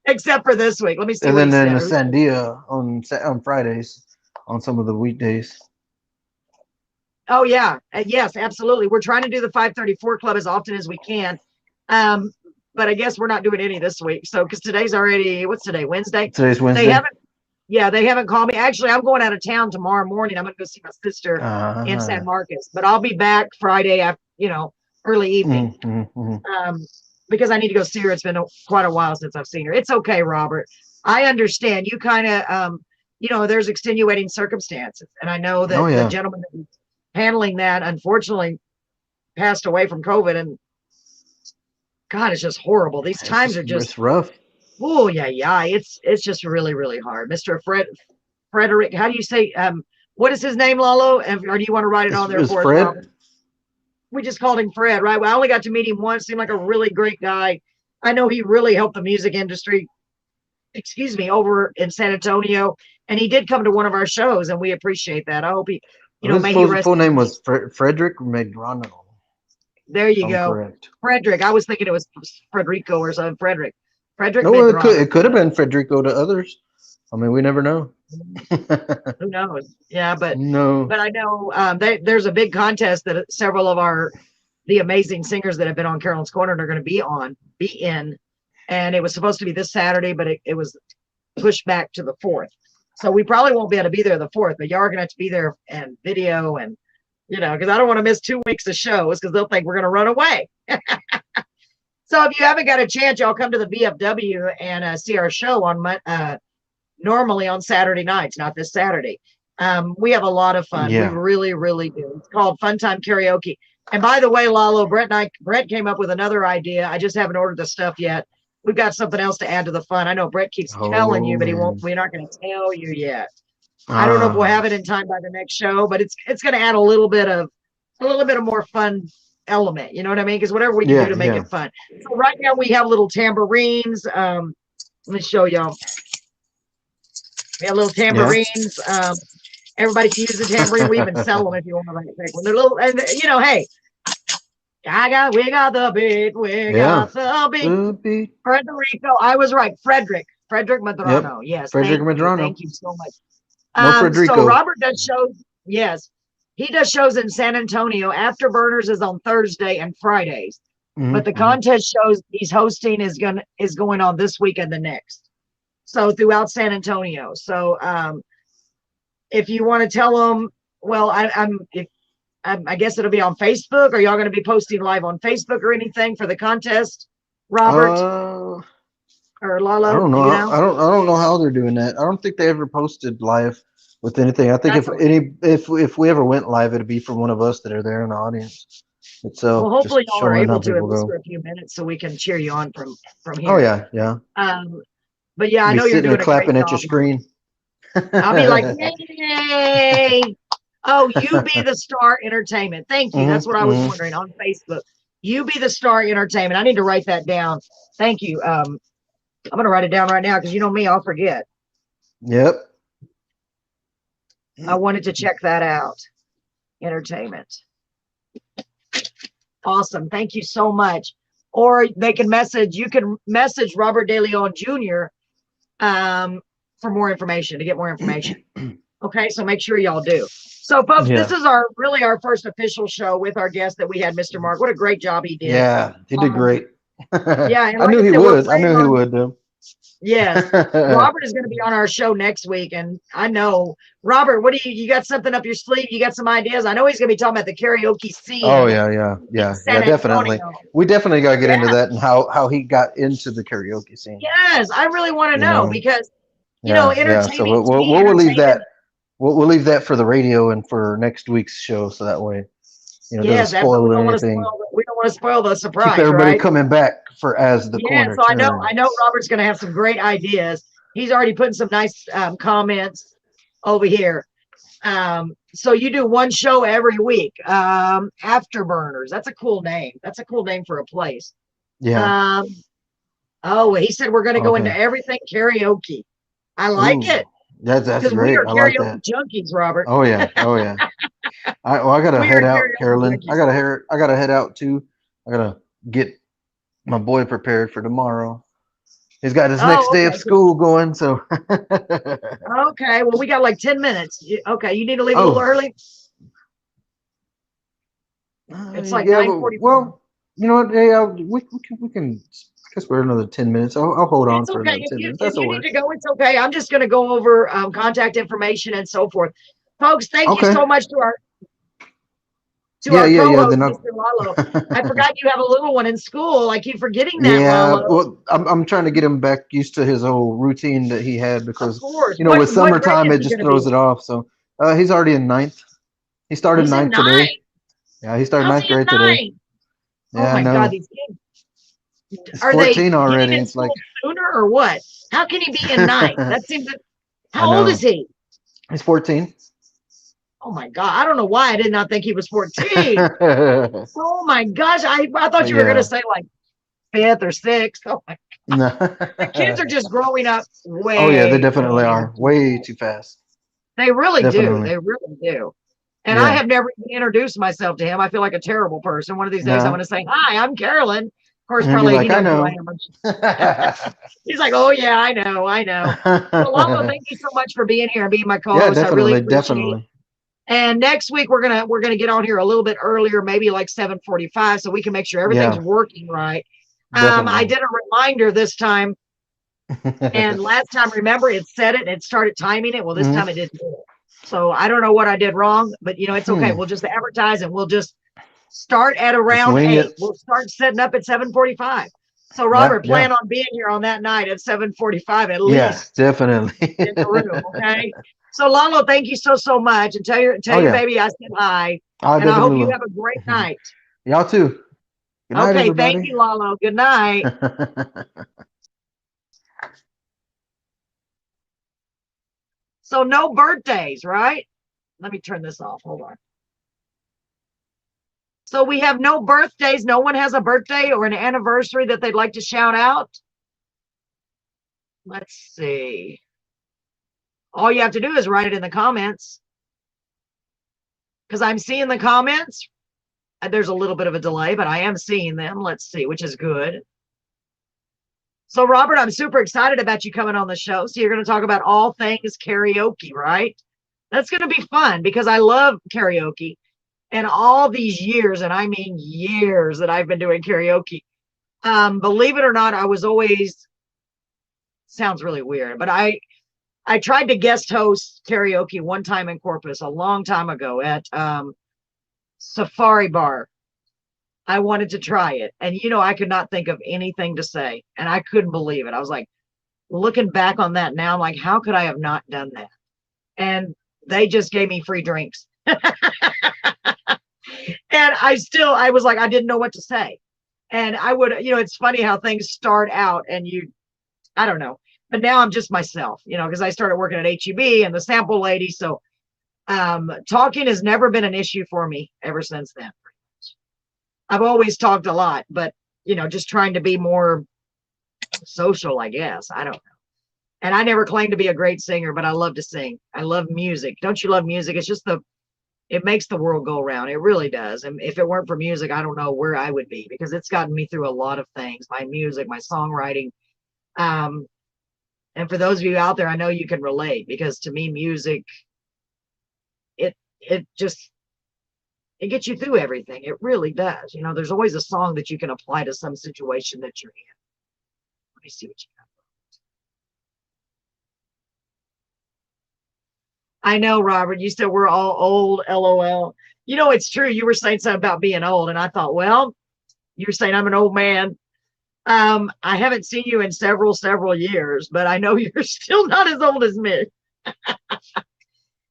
Except for this week. Let me see. And then the Sandia on Fridays on some of the weekdays. Oh, yeah. Yes, absolutely. We're trying to do the 534 Club as often as we can. But I guess we're not doing any this week. So, because today's already, what's today? Wednesday? Today's Wednesday. Yeah, they haven't called me. Actually, I'm going out of town tomorrow morning. I'm going to go see my sister in San Marcos, but I'll be back Friday after, early evening. Because I need to go see her. It's been quite a while since I've seen her. It's okay, Robert. I understand. You kind of, there's extenuating circumstances. And I know that the gentleman that was handling that, unfortunately, passed away from COVID. And God, it's just horrible. These times are just, it's rough. Oh, yeah. It's just really, really hard. Mr. Frederick, how do you say, what is his name, Lalo? Or do you want to write it on there for us, Robert? We just called him Fred, right? Well, I only got to meet him once. Seemed like a really great guy. I know he really helped the music industry, over in San Antonio. And he did come to one of our shows, and we appreciate that. I hope he, his full name was Frederick Medrano. There you go. Correct. Frederick. I was thinking it was Frederico or something. Frederick Medrano. It could have been Frederico to others. I mean, we never know. Who knows? Yeah, but I know there's a big contest that several of the amazing singers that have been on Carolyn's Corner are going to be in, and it was supposed to be this Saturday, but it was pushed back to the 4th. So we probably won't be able to be there the 4th, but y'all are going to have to be there and video and, because I don't want to miss 2 weeks of shows because they'll think we're going to run away. So if you haven't got a chance, y'all come to the VFW and see our show on normally on Saturday nights, not this Saturday. We have a lot of fun. We really, really do. It's called Fun Time Karaoke. And by the way, Lalo, Brett came up with another idea. I just haven't ordered the stuff yet. We've got something else to add to the fun. I know Brett keeps telling you, but we're not going to tell you yet. I don't know if we'll have it in time by the next show, but it's going to add a little bit of more fun element. You know what I mean? Because whatever we can do to make it fun. So right now we have little tambourines. Let me show y'all. We have little tambourines. Everybody can use the tambourine. We even sell them if you want to take one. They're little, and hey, we got the beat. We got the beat. Frederico. I was right. Frederick Medrano. Yes. Frederick Medrano. Thank you so much. Frederico. So Robert does shows. Yes. He does shows in San Antonio. Afterburners is on Thursday and Fridays. But the contest shows he's hosting is going on this week and the next. So throughout San Antonio. So if you want to tell them, well, I guess it'll be on Facebook. Are y'all going to be posting live on Facebook or anything for the contest, Robert or Lalo? I don't know. I don't know how they're doing that. I don't think they ever posted live with anything. I think if we ever went live, it'd be from one of us that are there in the audience. Well, hopefully y'all are able to at least for a few minutes so we can cheer you on from here. Oh yeah. But yeah, I know you're doing clapping at your screen. I'll be like, yay! Oh, You Be the Star Entertainment. Thank you. That's what I was wondering on Facebook. You Be the Star Entertainment. I need to write that down. Thank you. I'm going to write it down right now because you know me, I'll forget. Yep. I wanted to check that out. Entertainment. Awesome. Thank you so much. Or you can message Robert De Leon Jr. For more information, to get more information. Okay, so make sure y'all do. So, folks, this is our first official show with our guest that we had, Mr. Mark. What a great job he did. Yeah, he did great. Yeah, and I knew he would. I knew he would. Yes, Robert is going to be on our show next week, and I know Robert. What do you got something up your sleeve? You got some ideas? I know he's going to be talking about the karaoke scene. Oh yeah, definitely. We definitely got to get into that and how he got into the karaoke scene. Yes, I really want to know because entertainment. So we'll leave that. We'll leave that for the radio and for next week's show, so that way, doesn't spoil anything. We don't want to spoil the surprise. Keep everybody coming back for as the corner. So I know Robert's going to have some great ideas. He's already putting some nice comments over here. So you do one show every week. Afterburners. That's a cool name. That's a cool name for a place. Yeah. He said we're going to go into everything karaoke. I like it. That's great. I like that. Junkies, Robert. Oh yeah. I gotta head out, Carolyn. I gotta head out too. I gotta get my boy prepared for tomorrow. He's got his next day of school going, so. Okay, well we got like 10 minutes. Okay, you need to leave a little early. It's like 9:44. Well, you know what? Hey, we can guess we're another 10 minutes. I'll hold on It's for okay. another 10 minutes. If That's you all need right. to go, it's okay. I'm just going to go over contact information and so forth. Folks, thank you Okay. so much to our Yeah. co-host, Then Mr. Lalo. I forgot you have a little one in school. I keep forgetting that, Yeah, Lalo. well, I'm trying to get him back used to his whole routine that he had because, Of course. you know, with What grade summertime is it he just going to throws be? it off. So he's already in ninth. He started He's in ninth today. 9. Yeah, he started How's ninth he in grade today. 9? Yeah, Oh I my God, know. these kids. He's Are they 14 getting already. in It's like, school sooner or what? How can he be in 9? That seems. I How old know. is he? He's 14. Oh my God, I don't know why I did not think he was 14. Oh my gosh, I thought But you were going to yeah. say like 5th or 6th. Oh my, No. the kids are just growing up way. Oh yeah, they definitely are. Way too fast. They really do. Definitely. They really do. And I Yeah. have never even introduced myself to him. I feel like a terrible person. One of these days I'm No. going to say, "Hi, I'm Carolyn." Of course, And you're probably he like, I knows who I know. am. He's like, "Oh yeah, I know, I know." Well, Lalo, thank you so much for being here and being my co-host. Yeah, I really definitely, appreciate it. definitely. And next week we're gonna get on here a little bit earlier, maybe like 7:45, so we can make sure everything's Yeah, working right. I definitely. did a reminder this time, and last time, remember, it said it and it started timing it. Well, this time it didn't do it. So I don't know what I did wrong, but you know, it's okay. We'll just advertise and we'll just start at around wing 8. it. We'll start setting up at 7:45. So Robert, plan on being here on that night at 7:45 at least. Yeah, definitely. In the room, okay? So Lalo, thank you so much, and tell your baby I said hi, and I hope you have a great night. Y'all too. Good night, Okay, everybody. thank you, Lalo. Good night. So no birthdays, right? Let me turn this off. Hold on. So we have no birthdays. No one has a birthday or an anniversary that they'd like to shout out. Let's see. All you have to do is write it in the comments. Because I'm seeing the comments. There's a little bit of a delay, but I am seeing them. Let's see, which is good. So, Robert, I'm super excited about you coming on the show. So you're going to talk about all things karaoke, right? That's going to be fun because I love karaoke. And all these years, and I mean years that I've been doing karaoke, believe it or not, I was always, sounds really weird, but I tried to guest host karaoke one time in Corpus a long time ago at Safari Bar. I wanted to try it. And, you know, I could not think of anything to say. And I couldn't believe it. I was like, looking back on that now, I'm like, how could I have not done that? And they just gave me free drinks. And I was like, I didn't know what to say. And I would, you know, it's funny how things start out and I don't know. But now I'm just myself, you know, because I started working at HEB and the sample lady. So talking has never been an issue for me ever since then. I've always talked a lot, but, you know, just trying to be more social, I guess. I don't know. And I never claimed to be a great singer, but I love to sing. I love music. Don't you love music? It's just it makes the world go around. It really does. And if it weren't for music, I don't know where I would be because it's gotten me through a lot of things. My music, my songwriting. And for those of you out there, I know you can relate because to me, music, it gets you through everything. It really does. You know, there's always a song that you can apply to some situation that you're in. Let me see what you got. I know, Robert, you said we're all old, LOL. You know, it's true. You were saying something about being old. And I thought, well, you're saying I'm an old man. I haven't seen you in several years, but I know you're still not as old as me.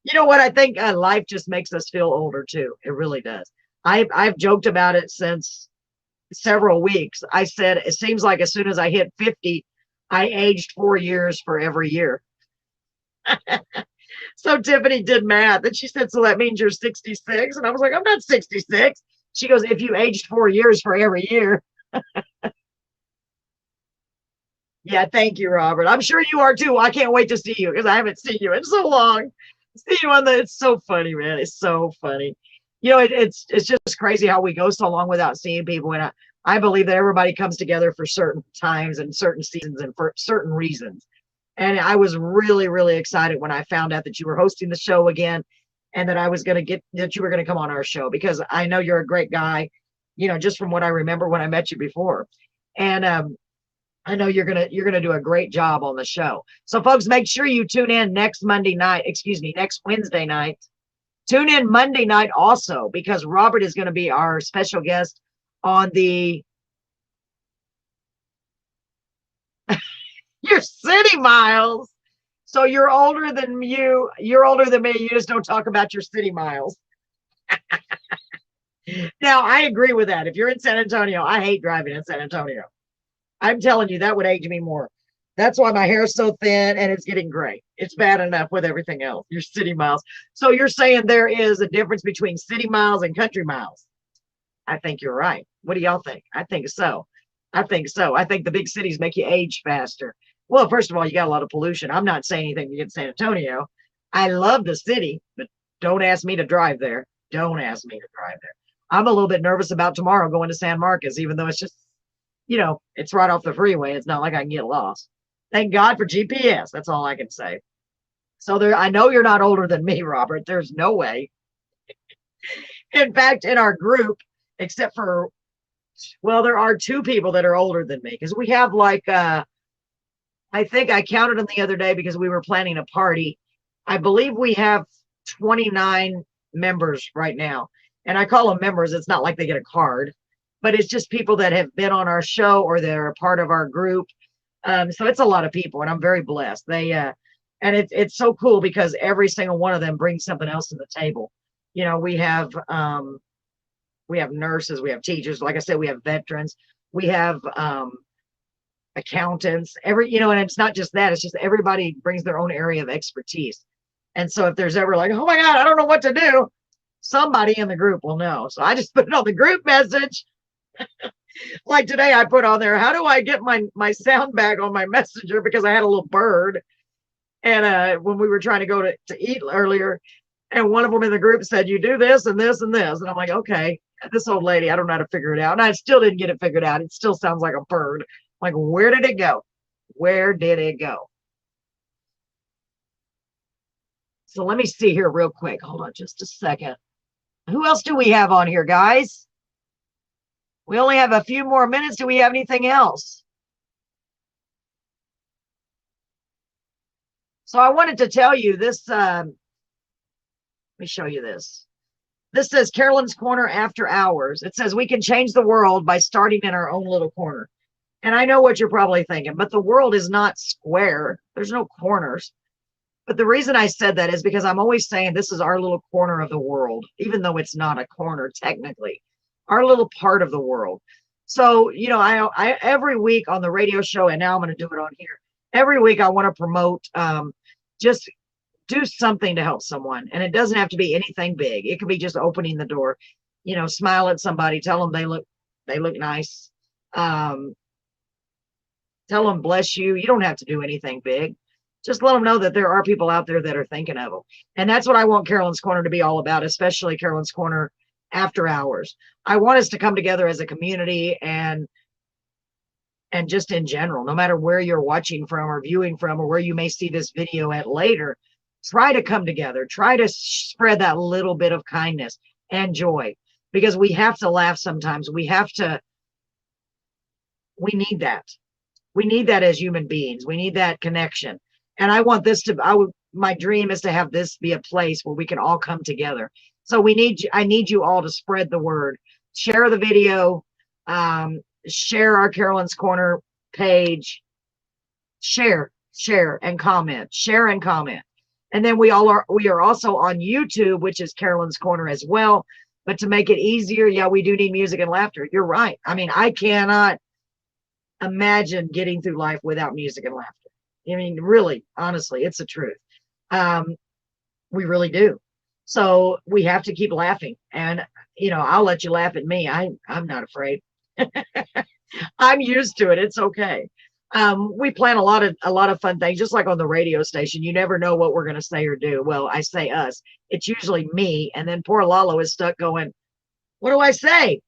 You know what? I think life just makes us feel older too. It really does. I've joked about it since several weeks. I said, it seems like as soon as I hit 50, I aged 4 years for every year. So Tiffany did math and she said, so that means you're 66. And I was like, I'm not 66. She goes, if you aged 4 years for every year. Yeah, thank you, Robert. I'm sure you are too. I can't wait to see you because I haven't seen you in so long. See you on it's so funny, man. It's so funny. You know, it's just crazy how we go so long without seeing people. And I believe that everybody comes together for certain times and certain seasons and for certain reasons. And I was really, really excited when I found out that you were hosting the show again and that I was going to that you were going to come on our show because I know you're a great guy, you know, just from what I remember when I met you before. And I know you're gonna do a great job on the show. So folks, make sure you tune in next Wednesday night. Tune in Monday night also, because Robert is going to be our special guest on the your city miles. So you're older than you're older than me. You just don't talk about your city miles. Now, I agree with that. If you're in San Antonio, I hate driving in San Antonio. I'm telling you, that would age me more. That's why my hair is so thin and it's getting gray. It's bad enough with everything else, your city miles. So you're saying there is a difference between city miles and country miles. I think you're right. What do y'all think? I think so. I think so. I think the big cities make you age faster. Well, first of all, you got a lot of pollution. I'm not saying anything against San Antonio. I love the city, but don't ask me to drive there. Don't ask me to drive there. I'm a little bit nervous about tomorrow going to San Marcos, even though it's just, it's right off the freeway. It's not like I can get lost. Thank God for GPS. That's all I can say. So I know you're not older than me, Robert. There's no way. In fact, in our group, except for, well, there are 2 people that are older than me, because we have I think I counted them the other day because we were planning a party. I believe we have 29 members right now. And I call them members. It's not like they get a card, but it's just people that have been on our show or they're a part of our group. So it's a lot of people, and I'm very blessed. And it's so cool because every single one of them brings something else to the table. We have nurses, we have teachers. Like I said, we have veterans, we have accountants, and it's not just that, it's just everybody brings their own area of expertise. And so if there's ever like, oh my God, I don't know what to do, somebody in the group will know. So I just put it on the group message. Like today I put on there, how do I get my sound bag on my messenger, because I had a little bird. And when we were trying to go to eat earlier, and one of them in the group said, you do this and this and this. And I'm like, okay, this old lady, I don't know how to figure it out. And I still didn't get it figured out. It still sounds like a bird. Like, where did it go? Where did it go? So let me see here real quick. Hold on just a second. Who else do we have on here, guys? We only have a few more minutes. Do we have anything else? So I wanted to tell you this. Let me show you this. This says Carolyns Corner After Hours. It says we can change the world by starting in our own little corner. And I know what you're probably thinking, but the world is not square. There's no corners. But the reason I said that is because I'm always saying this is our little corner of the world, even though it's not a corner technically, our little part of the world. So, I every week on the radio show, and now I'm going to do it on here, every week I want to promote, just do something to help someone. And it doesn't have to be anything big. It could be just opening the door, smile at somebody, tell them they look nice. Tell them bless you. You don't have to do anything big. Just let them know that there are people out there that are thinking of them. And that's what I want Carolyns Corner to be all about, especially Carolyns Corner After Hours. I want us to come together as a community and just in general, no matter where you're watching from or viewing from or where you may see this video at later, try to come together. Try to spread that little bit of kindness and joy, because we have to laugh sometimes. We need that. We need that as human beings. We need that connection. And I want this my dream is to have this be a place where we can all come together. So I need you all to spread the word, share the video, share our Carolyns Corner page, share and comment, And then we are also on YouTube, which is Carolyns Corner as well. But to make it easier, yeah, we do need music and laughter. You're right. I mean, I cannot imagine getting through life without music and laughter. I mean, really, honestly, it's the truth. We really do. So we have to keep laughing. And, I'll let you laugh at me. I'm not afraid. I'm used to it. It's okay. We plan a lot of fun things, just like on the radio station. You never know what we're going to say or do. Well, I say us. It's usually me. And then poor Lalo is stuck going, what do I say?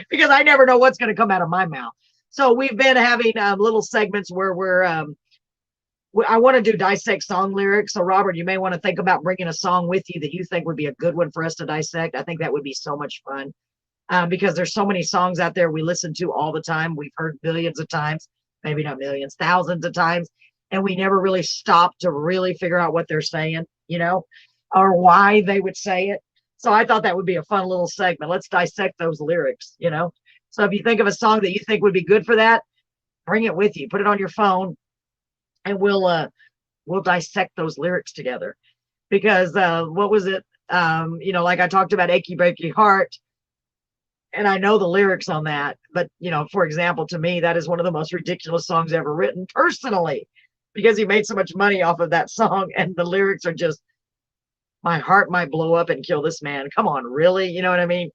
Because I never know what's going to come out of my mouth. So we've been having little segments where I want to do dissect song lyrics. So Robert, you may want to think about bringing a song with you that you think would be a good one for us to dissect. I think that would be so much fun. because there's so many songs out there we listen to all the time. We've heard billions of times, maybe not millions, thousands of times, and we never really stop to really figure out what they're saying, you know, or why they would say it. So I thought that would be a fun little segment. Let's dissect those lyrics, you know. So if you think of a song that you think would be good for that, bring it with you, put it on your phone, and we'll dissect those lyrics together. Because what was it? You know, like I talked about Achy Breaky Heart, and I know the lyrics on that, but you know, for example, to me, that is one of the most ridiculous songs ever written personally, because he made so much money off of that song, and the lyrics are just, my heart might blow up and kill this man. Come on, really? You know what I mean?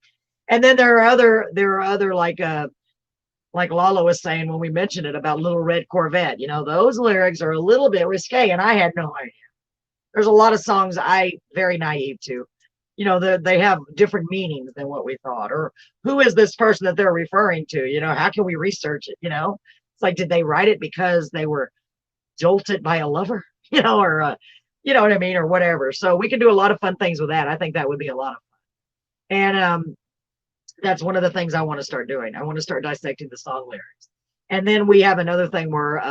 And then there are other like Lala was saying when we mentioned it about Little Red Corvette, you know, those lyrics are a little bit risque, and I had no idea. There's a lot of songs I very naive to, you know, they have different meanings than what we thought, or who is this person that they're referring to? You know, how can we research it? You know, it's like, did they write it because they were jolted by a lover, you know, or, you know what I mean? Or whatever. So we can do a lot of fun things with that. I think that would be a lot of fun. And, that's one of the things I want to start doing. I want to start dissecting the song lyrics. And then we have another thing where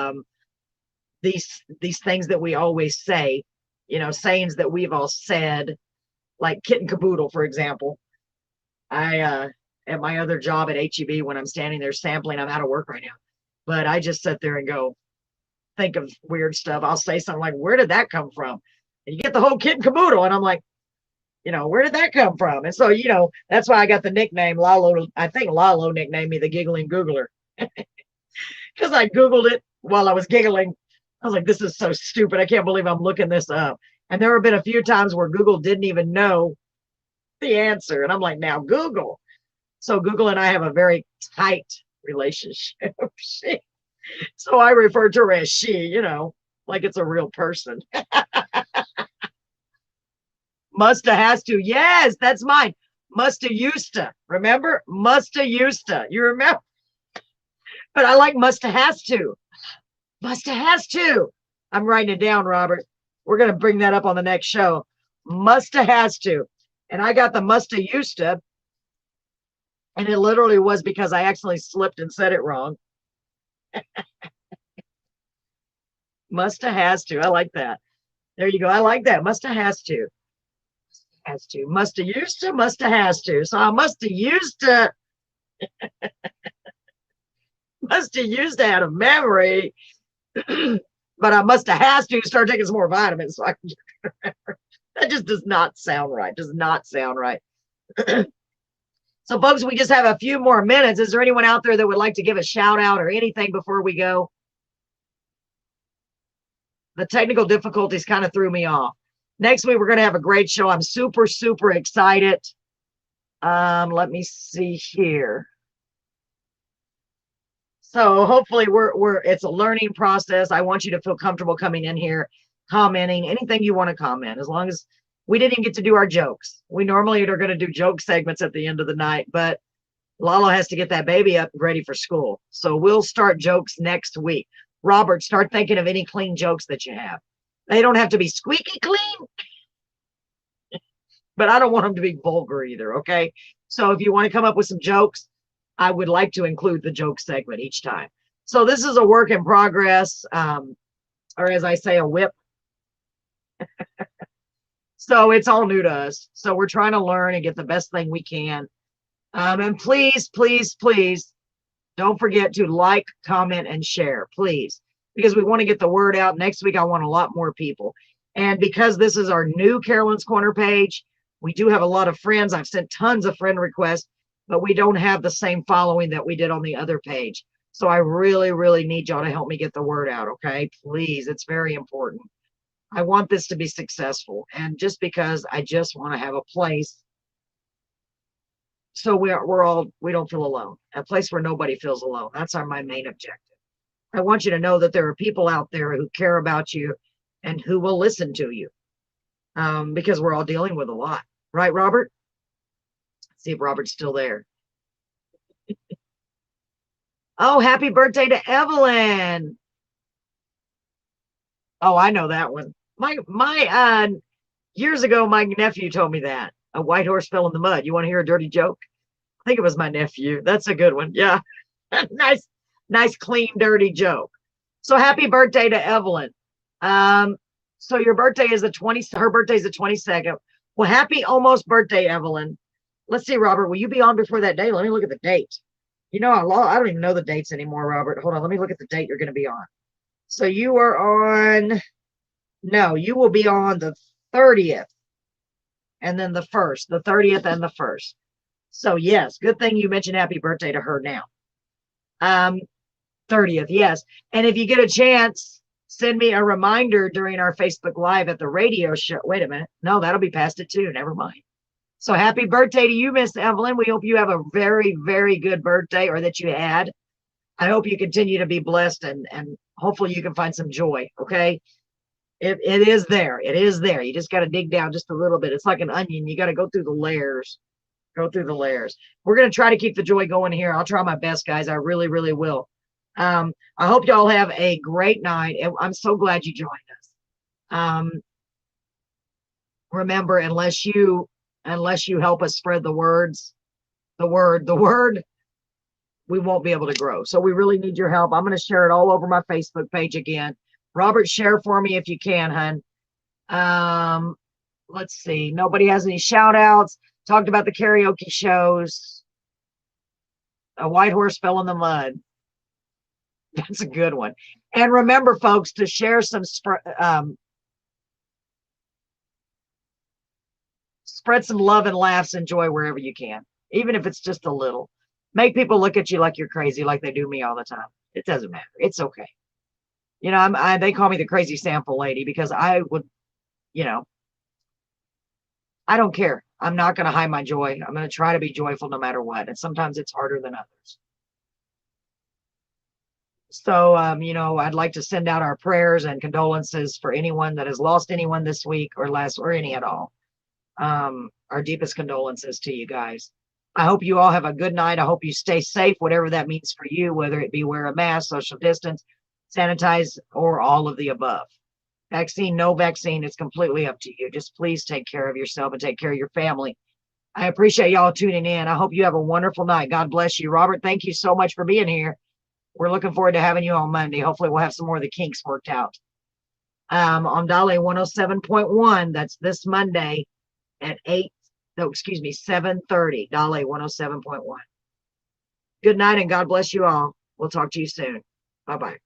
these things that we always say, you know, sayings that we've all said, like kit and caboodle, for example. I at my other job at HEB, when I'm standing there sampling, I'm out of work right now, but I just sit there and go think of weird stuff. I'll say something like, where did that come from? And you get the whole kit and caboodle, and I'm like, you know, where did that come from? And so, you know, that's why I got the nickname Lalo. I think Lalo nicknamed me the Giggling Googler, because I Googled it while I was giggling. I was like, this is so stupid. I can't believe I'm looking this up. And there have been a few times where Google didn't even know the answer. And I'm like, now Google. So Google and I have a very tight relationship. So I refer to her as she, you know, like it's a real person. Musta has to. Yes, that's mine. Musta used to. Remember? Musta used to. You remember? But I like musta has to. Musta has to. I'm writing it down, Robert. We're going to bring that up on the next show. Musta has to. And I got the musta used to. And it literally was because I accidentally slipped and said it wrong. Musta has to. I like that. There you go. I like that. Musta has to. Has to. Musta used to. Musta has to. So I musta used to. Musta used to have a memory. But I musta has to start taking some more vitamins so I can remember. That just does not sound right. Does not sound right. So, folks, we just have a few more minutes. Is there anyone out there that would like to give a shout out or anything before we go? The technical difficulties kind of threw me off. Next week, we're going to have a great show. I'm super, super excited. Let me see here. So hopefully it's a learning process. I want you to feel comfortable coming in here, commenting, anything you want to comment, as long as we didn't even get to do our jokes. We normally are going to do joke segments at the end of the night, but Lalo has to get that baby up ready for school. So we'll start jokes next week. Robert, start thinking of any clean jokes that you have. They don't have to be squeaky clean, but I don't want them to be vulgar either, okay? So if you want to come up with some jokes, I would like to include the joke segment each time. So this is a work in progress, or as I say, a whip. So it's all new to us. So we're trying to learn and get the best thing we can. And please, please, please don't forget to like, comment, and share, please, because we want to get the word out. Next week, I want a lot more people. And because this is our new Carolyn's Corner page, we do have a lot of friends. I've sent tons of friend requests, but we don't have the same following that we did on the other page. So I really, really need y'all to help me get the word out, okay? Please, it's very important. I want this to be successful. And just because I just want to have a place so we don't feel alone, a place where nobody feels alone. That's my main objective. I want you to know that there are people out there who care about you and who will listen to you, because we're all dealing with a lot. Right, Robert? Let's see if Robert's still there. Oh, happy birthday to Evelyn. Oh, I know that one. My years ago, my nephew told me that. A white horse fell in the mud. You want to hear a dirty joke? I think it was my nephew. That's a good one. Yeah. nice, clean, dirty joke. So happy birthday to Evelyn. So your birthday is her birthday's the 22nd. Well, happy almost birthday, Evelyn. Let's see, Robert, will you be on before that day? Let me look at the date. I don't even know the dates anymore, Robert. Hold on, let me look at the date you're going to be on. So you will be on the 30th and then the 1st, the 30th and the 1st. So yes, good thing you mentioned happy birthday to her now. 30th, yes. And if you get a chance, send me a reminder during our Facebook Live at the radio show. Wait a minute. No, that'll be past it too. Never mind. So happy birthday to you, Miss Evelyn. We hope you have a very, very good birthday, or that you had. I hope you continue to be blessed, and hopefully you can find some joy, okay? It is there. It is there. You just got to dig down just a little bit. It's like an onion. You got to go through the layers. Go through the layers. We're going to try to keep the joy going here. I'll try my best, guys. I really, really will. I hope y'all have a great night. I'm so glad you joined us. Remember, unless you help us spread the word, we won't be able to grow. So we really need your help. I'm going to share it all over my Facebook page again. Robert, share for me if you can, hun. Let's see. Nobody has any shout outs. Talked about the karaoke shows. A white horse fell in the mud. That's a good one. And remember, folks, to share some spread some love and laughs and joy wherever you can, even if it's just a little. Make people look at you like you're crazy, like they do me all the time. It doesn't matter. It's okay. They call me the crazy sample lady because I would, I don't care. I'm not going to hide my joy. I'm going to try to be joyful no matter what. And sometimes it's harder than others. So, I'd like to send out our prayers and condolences for anyone that has lost anyone this week or any at all. Our deepest condolences to you guys. I hope you all have a good night. I hope you stay safe, whatever that means for you, whether it be wear a mask, social distance, sanitize, or all of the above. Vaccine, no vaccine, it's completely up to you. Just please take care of yourself and take care of your family. I appreciate y'all tuning in. I hope you have a wonderful night. God bless you. Robert, thank you so much for being here. We're looking forward to having you on Monday. Hopefully we'll have some more of the kinks worked out. On Dale 107.1, that's this Monday at 7:30, Dale 107.1. Good night and God bless you all. We'll talk to you soon. Bye-bye.